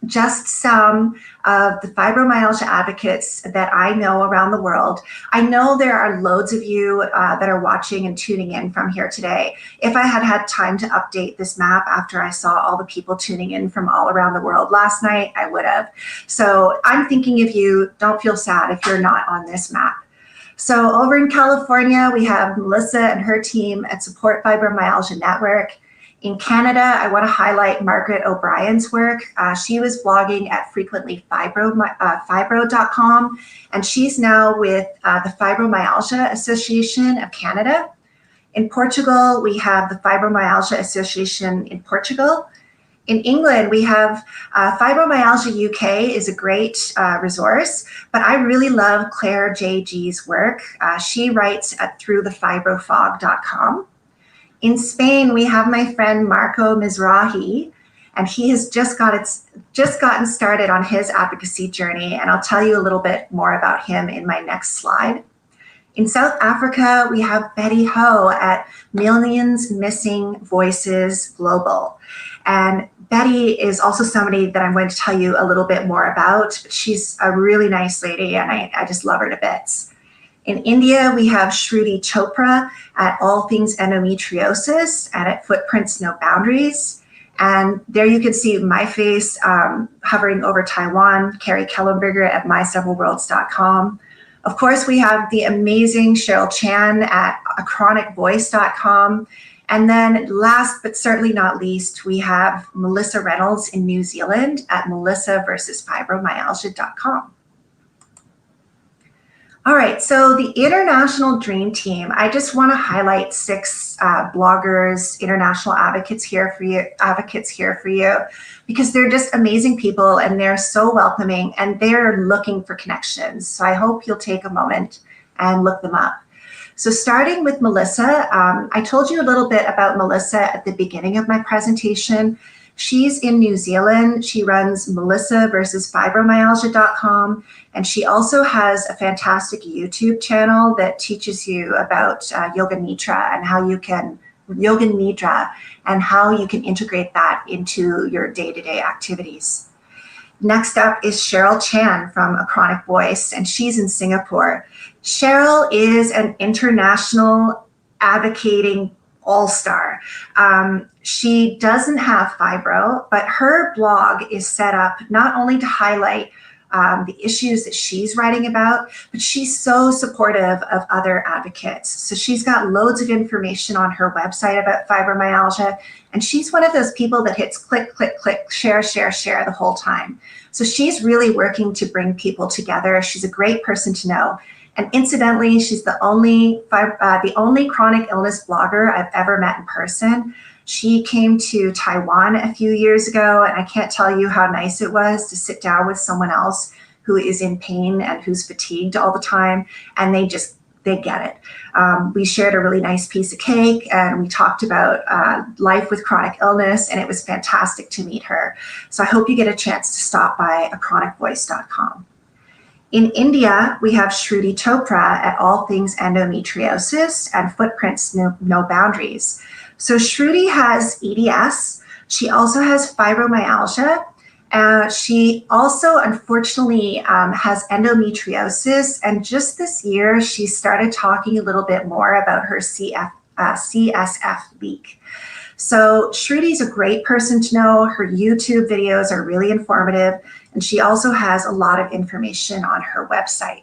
[SPEAKER 1] just some of the fibromyalgia advocates that I know around the world. I know there are loads of you that are watching and tuning in from here today. If I had had time to update this map after I saw all the people tuning in from all around the world last night, I would have. So I'm thinking of you. Don't feel sad if you're not on this map. So over in California, we have Melissa and her team at Support Fibromyalgia Network. In Canada, I want to highlight Margaret O'Brien's work. She was blogging at frequentlyfibro.com, and she's now with the Fibromyalgia Association of Canada. In Portugal, we have the Fibromyalgia Association in Portugal. In England, we have Fibromyalgia UK is a great resource, but I really love Claire J.G.'s work. She writes at throughthefibrofog.com. In Spain, we have my friend Marco Mizrahi, and he has just gotten started on his advocacy journey, and I'll tell you a little bit more about him in my next slide. In South Africa, we have Betty Ho at Millions Missing Voices Global. And Betty is also somebody that I'm going to tell you a little bit more about. She's a really nice lady, and I just love her to bits. In India, we have Shruti Chopra at All Things Endometriosis and at Footprints No Boundaries. And there you can see my face hovering over Taiwan, Carrie Kellenberger at myseveralworlds.com. Of course, we have the amazing Cheryl Chan at achronicvoice.com. And then last but certainly not least, we have Melissa Reynolds in New Zealand at melissaversusfibromyalgia.com. All right, so the International Dream Team, I just want to highlight 6 bloggers, international advocates here for you, because they're just amazing people and they're so welcoming and they're looking for connections. So I hope you'll take a moment and look them up. So starting with Melissa, I told you a little bit about Melissa at the beginning of my presentation. She's in New Zealand. She runs melissaversusfibromyalgia.com, and she also has a fantastic YouTube channel that teaches you about yoga nidra and how you can integrate that into your day-to-day activities. Next up is Cheryl Chan from A Chronic Voice, and she's in Singapore. Cheryl is an international advocating all-star. She doesn't have fibro, but her blog is set up not only to highlight the issues that she's writing about, but she's so supportive of other advocates. So she's got loads of information on her website about fibromyalgia, and she's one of those people that hits click, click, click, share, share, share the whole time. So she's really working to bring people together. She's a great person to know. And incidentally, she's the only chronic illness blogger I've ever met in person. She came to Taiwan a few years ago, and I can't tell you how nice it was to sit down with someone else who is in pain and who's fatigued all the time, and they get it. We shared a really nice piece of cake, and we talked about life with chronic illness, and it was fantastic to meet her. So I hope you get a chance to stop by achronicvoice.com. In India, we have Shruti Chopra at All Things Endometriosis and Footprints No Boundaries. So Shruti has EDS. She also has fibromyalgia. She also, unfortunately, has endometriosis. And just this year, she started talking a little bit more about her CSF leak. So Shruti's a great person to know. Her YouTube videos are really informative, and she also has a lot of information on her website.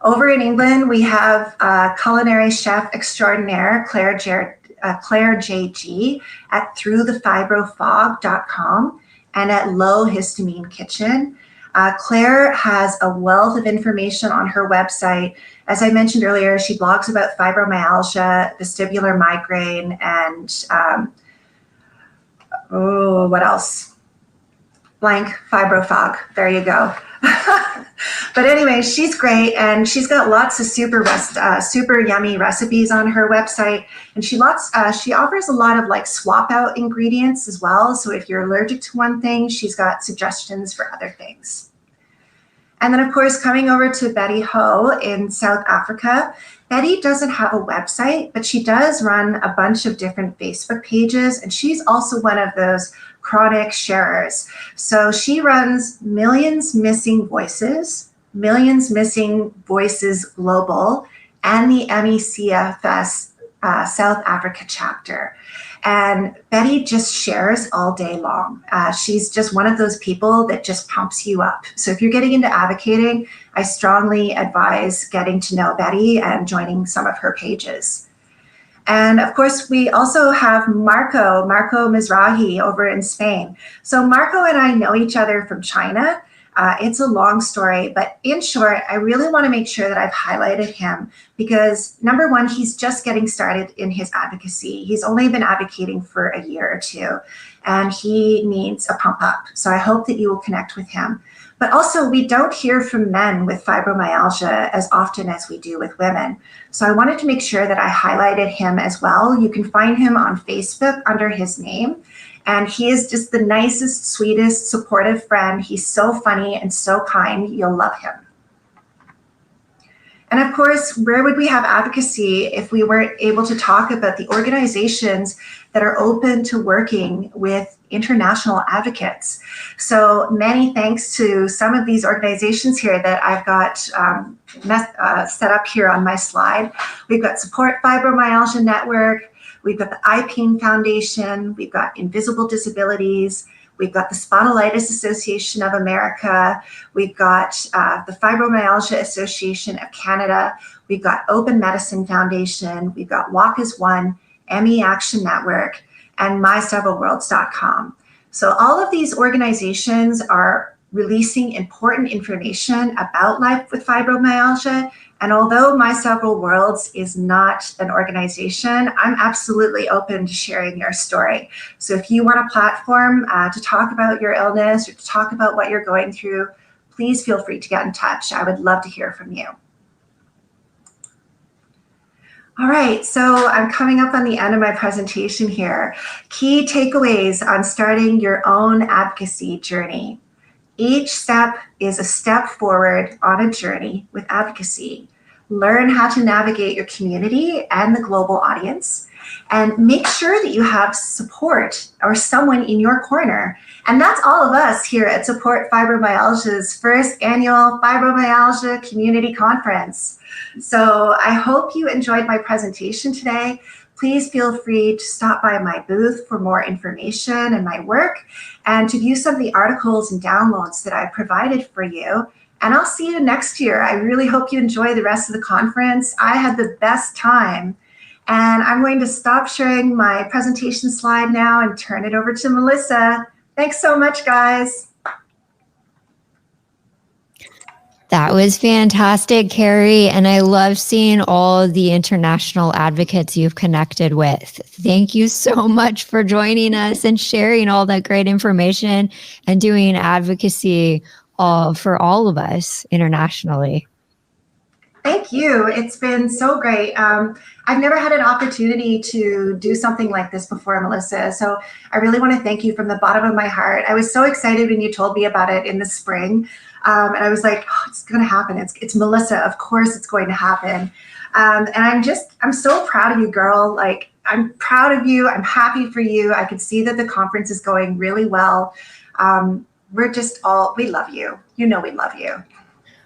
[SPEAKER 1] Over in England, we have culinary chef extraordinaire Claire J.G. at throughthefibrofog.com and at Low Histamine Kitchen. Claire has a wealth of information on her website. As I mentioned earlier, she blogs about fibromyalgia, vestibular migraine, and what else? blank fibrofog. There you go. But anyway, she's great, and she's got lots of super yummy recipes on her website, and she offers a lot of like swap out ingredients as well. So if you're allergic to one thing, she's got suggestions for other things. And then of course, coming over to Betty Ho in South Africa, Betty doesn't have a website, but she does run a bunch of different Facebook pages, and she's also one of those chronic sharers. So she runs Millions Missing Voices Global, and the MECFS South Africa chapter. And Betty just shares all day long. She's just one of those people that just pumps you up. So if you're getting into advocating, I strongly advise getting to know Betty and joining some of her pages. And of course, we also have Marco Mizrahi over in Spain. So Marco and I know each other from China. It's a long story, but in short, I really want to make sure that I've highlighted him because number one, he's just getting started in his advocacy. He's only been advocating for a year or two, and he needs a pump up. So I hope that you will connect with him. But also, we don't hear from men with fibromyalgia as often as we do with women. So I wanted to make sure that I highlighted him as well. You can find him on Facebook under his name. And he is just the nicest, sweetest, supportive friend. He's so funny and so kind. You'll love him. And of course, where would we have advocacy if we weren't able to talk about the organizations that are open to working with international advocates? So many thanks to some of these organizations here that I've got set up here on my slide. We've got Support Fibromyalgia Network. We've got the Eye Pain Foundation, we've got Invisible Disabilities, we've got the Spondylitis Association of America, we've got the Fibromyalgia Association of Canada, we've got Open Medicine Foundation, we've got Walk as One, ME Action Network, and myseveralworlds.com. So all of these organizations are releasing important information about life with fibromyalgia. And although My Several Worlds is not an organization, I'm absolutely open to sharing your story. So if you want a platform to talk about your illness or to talk about what you're going through, please feel free to get in touch. I would love to hear from you. All right, so I'm coming up on the end of my presentation here. Key takeaways on starting your own advocacy journey. Each step is a step forward on a journey with advocacy. Learn how to navigate your community and the global audience, and make sure that you have support or someone in your corner. And that's all of us here at Support Fibromyalgia's first annual Fibromyalgia Community Conference. So I hope you enjoyed my presentation today. Please feel free to stop by my booth for more information and my work and to view some of the articles and downloads that I provided for you. And I'll see you next year. I really hope you enjoy the rest of the conference. I had the best time. And I'm going to stop sharing my presentation slide now and turn it over to Melissa. Thanks so much, guys.
[SPEAKER 2] That was fantastic, Carrie. And I love seeing all the international advocates you've connected with. Thank you so much for joining us and sharing all that great information and doing advocacy for all of us internationally.
[SPEAKER 1] Thank you. It's been so great. I've never had an opportunity to do something like this before, Melissa. So I really want to thank you from the bottom of my heart. I was so excited when you told me about it in the spring. And I was like, oh, it's going to happen. It's Melissa. Of course it's going to happen. And I'm so proud of you, girl. Like, I'm proud of you. I'm happy for you. I can see that the conference is going really well. We love you. You know, we love you.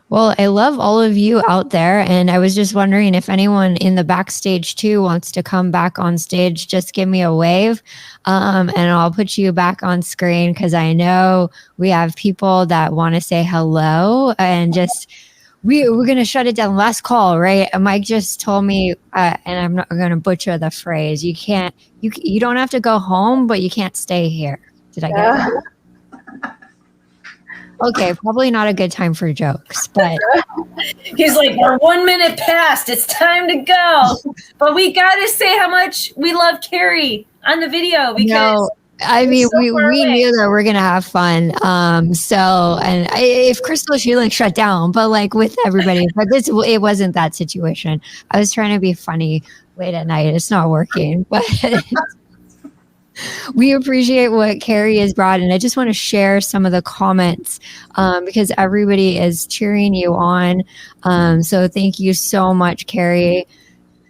[SPEAKER 2] Well, I love all of you out there. And I was just wondering if anyone in the backstage too wants to come back on stage, just give me a wave and I'll put you back on screen because I know we have people that want to say hello and just, we're going to shut it down. Last call, right? Mike just told me, and I'm not going to butcher the phrase. You don't have to go home, but you can't stay here. Did I get it right? Okay, probably not a good time for jokes, but
[SPEAKER 3] he's like, we're 1 minute past. It's time to go. But we got to say how much we love Carrie on the video because
[SPEAKER 2] I mean,
[SPEAKER 3] so far
[SPEAKER 2] we
[SPEAKER 3] away.
[SPEAKER 2] knew that we're gonna have fun. If Crystal, she like shut down, but like with everybody, but it wasn't that situation. I was trying to be funny late at night. It's not working, but we appreciate what Carrie has brought, and I just want to share some of the comments because everybody is cheering you on. So thank you so much, Carrie.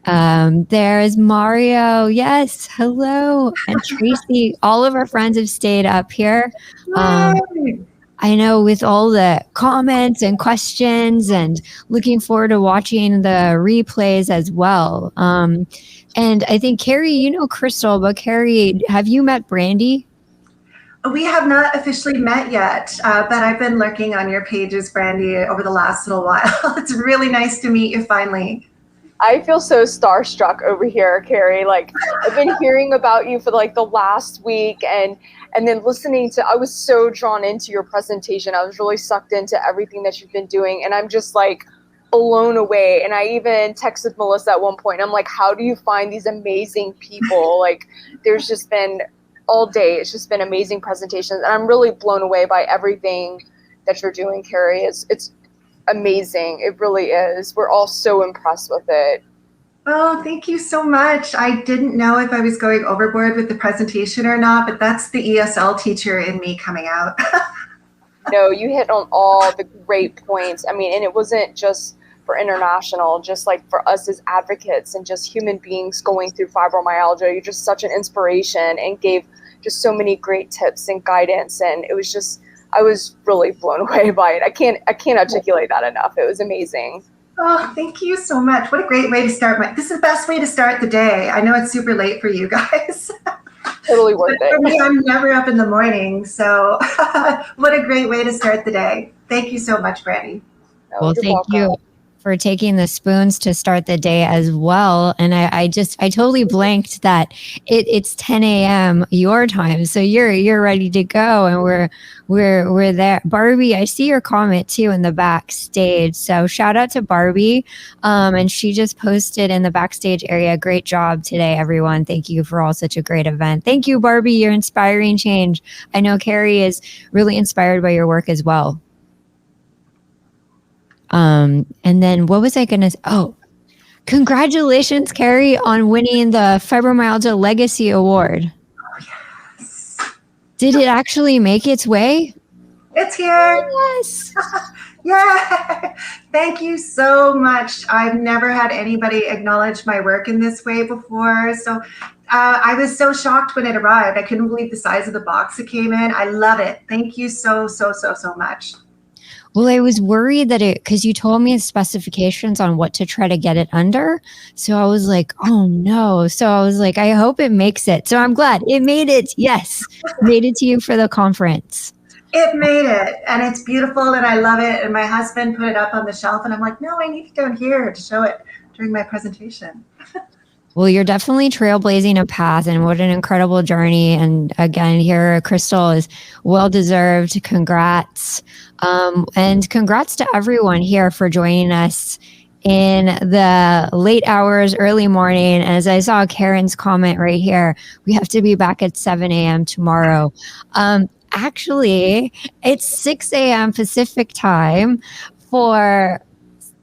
[SPEAKER 2] There's Mario. Yes. Hello. And Tracy. All of our friends have stayed up here. I know with all the comments and questions and looking forward to watching the replays as well. And I think Carrie, you know Crystal, but Carrie, have you met Brandy?
[SPEAKER 1] We have not officially met yet, but I've been lurking on your pages, Brandy, over the last little while. It's really nice to meet you finally.
[SPEAKER 4] I feel so starstruck over here, Carrie. Like, I've been hearing about you for like the last week, and then listening to, I was so drawn into your presentation. I was really sucked into everything that you've been doing, and I'm just like blown away. And I even texted Melissa at one point. I'm like, how do you find these amazing people? Like, there's just been all day, it's just been amazing presentations, and I'm really blown away by everything that you're doing, Carrie. It's amazing. It really is. We're all so impressed with it.
[SPEAKER 1] Oh, thank you so much. I didn't know if I was going overboard with the presentation or not, but that's the ESL teacher in me coming out.
[SPEAKER 4] No, you hit on all the great points. I mean, and it wasn't just for international, just like for us as advocates and just human beings going through fibromyalgia. You're just such an inspiration and gave just so many great tips and guidance. And it was just, I was really blown away by it. I can't articulate that enough. It was amazing.
[SPEAKER 1] Oh, thank you so much. What a great way to start. This is the best way to start the day. I know it's super late for you guys.
[SPEAKER 4] Totally worth it.
[SPEAKER 1] For me, I'm never up in the morning. So what a great way to start the day. Thank you so much, Brandy.
[SPEAKER 2] Well, thank you for taking the spoons to start the day as well. And I totally blanked that it's 10 a.m. your time. So you're ready to go, and we're there. Barbie, I see your comment too in the backstage. So shout out to Barbie. And she just posted in the backstage area, great job today, everyone. Thank you for all such a great event. Thank you, Barbie. You're inspiring change. I know Carrie is really inspired by your work as well. And then what was I going to say? Oh, congratulations, Carrie, on winning the Fibromyalgia Legacy Award.
[SPEAKER 1] Oh, yes.
[SPEAKER 2] Did it actually make its way?
[SPEAKER 1] It's here.
[SPEAKER 2] Yes.
[SPEAKER 1] Yeah. Thank you so much. I've never had anybody acknowledge my work in this way before. So I was so shocked when it arrived. I couldn't believe the size of the box it came in. I love it. Thank you so much.
[SPEAKER 2] Well, I was worried that because you told me the specifications on what to try to get it under. So I was like, oh no. So I was like, I hope it makes it. So I'm glad it made it. Yes. Made it to you for the conference.
[SPEAKER 1] It made it, and it's beautiful, and I love it. And my husband put it up on the shelf, and I'm like, no, I need it down here to show it during my presentation.
[SPEAKER 2] Well, you're definitely trailblazing a path, and what an incredible journey. And again, here, Crystal is well-deserved. Congrats. And congrats to everyone here for joining us in the late hours, early morning. As I saw Karen's comment right here, we have to be back at 7 a.m. tomorrow. Actually, it's 6 a.m. Pacific time for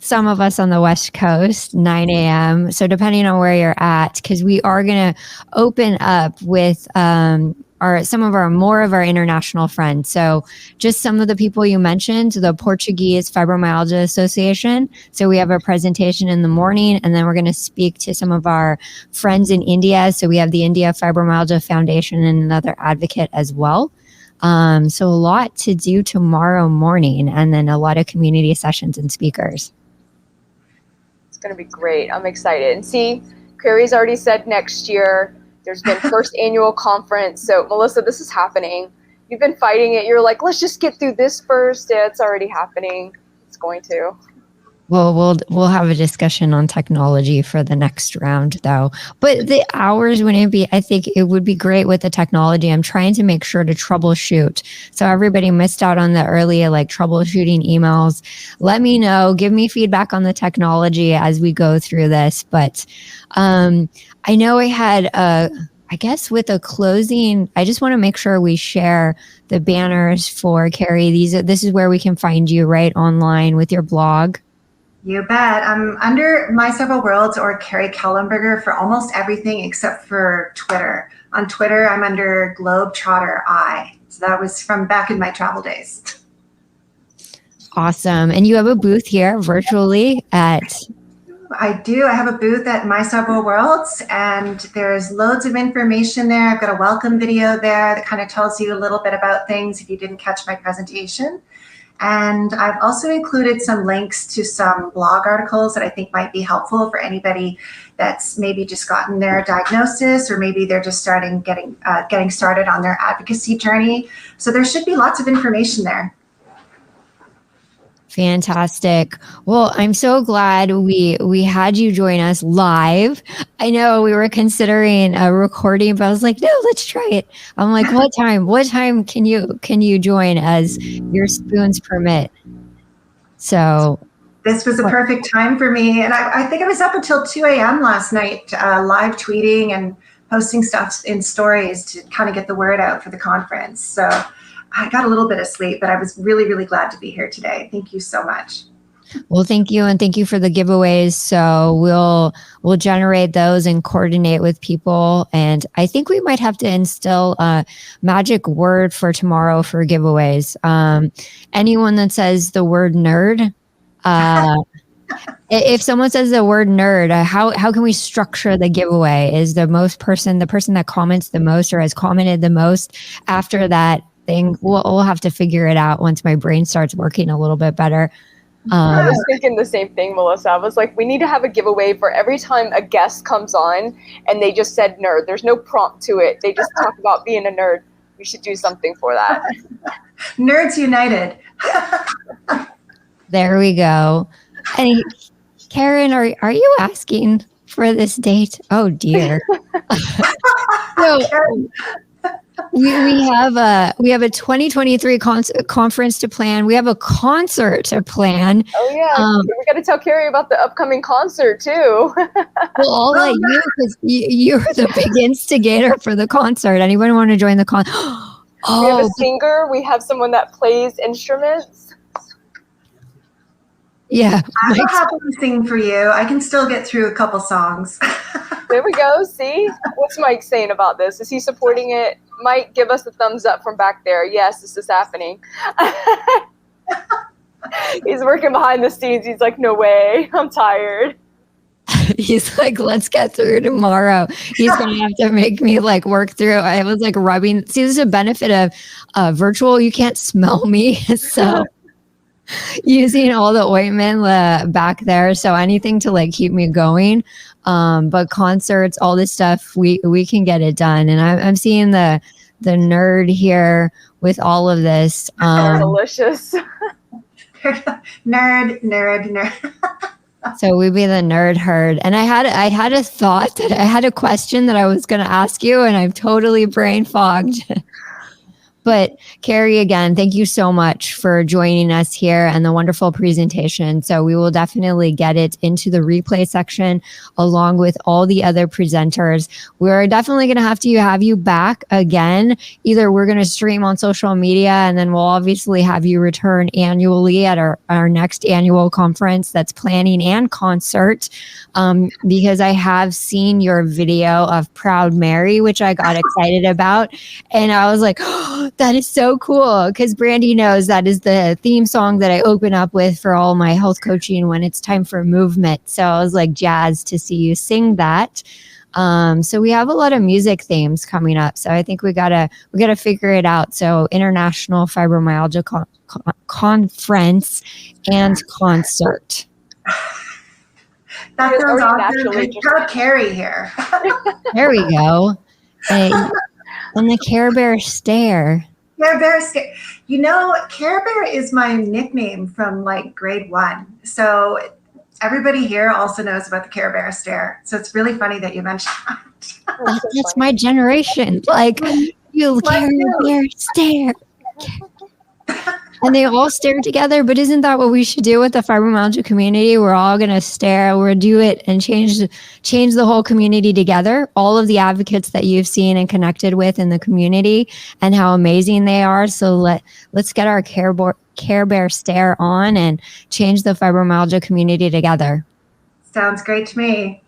[SPEAKER 2] some of us on the West Coast, 9 a.m. So depending on where you're at, because we are going to open up with some of our more of our international friends. So just some of the people you mentioned, the Portuguese Fibromyalgia Association. So we have a presentation in the morning, and then we're going to speak to some of our friends in India. So we have the India Fibromyalgia Foundation and another advocate as well. So a lot to do tomorrow morning, and then a lot of community sessions and speakers.
[SPEAKER 4] It's going to be great. I'm excited. And see, Carrie's already said next year. There's been first annual conference. So Melissa, this is happening. You've been fighting it. You're like, let's just get through this first. Yeah, it's already happening. It's going to.
[SPEAKER 2] Well, we'll have a discussion on technology for the next round, though. But the hours wouldn't be. I think it would be great with the technology. I'm trying to make sure to troubleshoot. So everybody missed out on the early troubleshooting emails. Let me know. Give me feedback on the technology as we go through this. But I know I I guess with a closing, I just want to make sure we share the banners for Carrie. This is where we can find you, right, online with your blog.
[SPEAKER 1] You bet. I'm under My Several Worlds or Carrie Kellenberger for almost everything except for Twitter. On Twitter, I'm under Globetrotter I. So that was from back in my travel days.
[SPEAKER 2] Awesome. And you have a booth here virtually at...
[SPEAKER 1] I do. I have a booth at My Several Worlds, and there's loads of information there. I've got a welcome video there that kind of tells you a little bit about things if you didn't catch my presentation. And I've also included some links to some blog articles that I think might be helpful for anybody that's maybe just gotten their diagnosis, or maybe they're just getting started on their advocacy journey. So there should be lots of information there.
[SPEAKER 2] Fantastic. Well, I'm so glad we had you join us live. I know we were considering a recording, but I was like, no, let's try it. I'm like, what time? What time can you join as your spoons permit? So
[SPEAKER 1] this was a perfect time for me. And I think I was up until 2 a.m. last night, live tweeting and posting stuff in stories to kind of get the word out for the conference. So I got a little bit of sleep, but I was really, really glad to be here today. Thank you so much.
[SPEAKER 2] Well, thank you. And thank you for the giveaways. So we'll generate those and coordinate with people. And I think we might have to instill a magic word for tomorrow for giveaways. Anyone that says the word nerd, if someone says the word nerd, how can we structure the giveaway? Is the person that comments the most or has commented the most after that thing? We'll have to figure it out once my brain starts working a little bit better.
[SPEAKER 4] I was thinking the same thing, Melissa. I was like, we need to have a giveaway for every time a guest comes on and they just said nerd. There's no prompt to it. They just talk about being a nerd. We should do something for that.
[SPEAKER 1] Nerds United.
[SPEAKER 2] There we go. And Karen, are you asking for this date? Oh dear. So, we have a 2023 conference to plan. We have a concert to plan.
[SPEAKER 4] Oh yeah, we got to tell Carrie about the upcoming concert too.
[SPEAKER 2] Well, I'll let you, because you're the big instigator for the concert. Anyone want to join the concert?
[SPEAKER 4] We have a singer. We have someone that plays instruments.
[SPEAKER 1] Yeah, I'll happily sing for you. I can still get through a couple songs.
[SPEAKER 4] There we go. See? What's Mike saying about this? Is he supporting it? Mike, give us a thumbs up from back there. Yes, this is happening. He's working behind the scenes. He's like, no way. I'm tired.
[SPEAKER 2] He's like, let's get through tomorrow. He's going to have to make me like work through. I was like rubbing. See, this is a benefit of virtual. You can't smell me. So using all the ointment back there. So anything to like keep me going. But concerts, all this stuff, we can get it done. And I'm seeing the nerd here with all of this.
[SPEAKER 4] Delicious.
[SPEAKER 1] Nerd.
[SPEAKER 2] So we'd be the nerd herd. And I had a thought that I had a question that I was going to ask you, and I'm totally brain fogged. But Carrie, again, thank you so much for joining us here and the wonderful presentation. So we will definitely get it into the replay section along with all the other presenters. We're definitely going to have you back again. Either we're going to stream on social media, and then we'll obviously have you return annually at our next annual conference that's planning and concert. Because I have seen your video of Proud Mary, which I got excited about. And I was like, oh, that is so cool, because Brandy knows that is the theme song that I open up with for all my health coaching when it's time for movement. So I was like jazzed to see you sing that. So we have a lot of music themes coming up. So I think we gotta figure it out. So International Fibromyalgia Conference and concert.
[SPEAKER 1] That sounds awesome. Got Carrie here.
[SPEAKER 2] There we go. And the Care Bear stare.
[SPEAKER 1] Care Bear stare. You know, Care Bear is my nickname from like grade 1. So everybody here also knows about the Care Bear stare. So it's really funny that you mentioned that.
[SPEAKER 2] That's my generation. Like, you Care Bear stare. and they all stare together. But isn't that what we should do with the fibromyalgia community? We're all going to stare, we'll do it and change the whole community together. All of the advocates that you've seen and connected with in the community and how amazing they are. So let's get our Care Bear stare on and change the fibromyalgia community together.
[SPEAKER 1] Sounds great to me.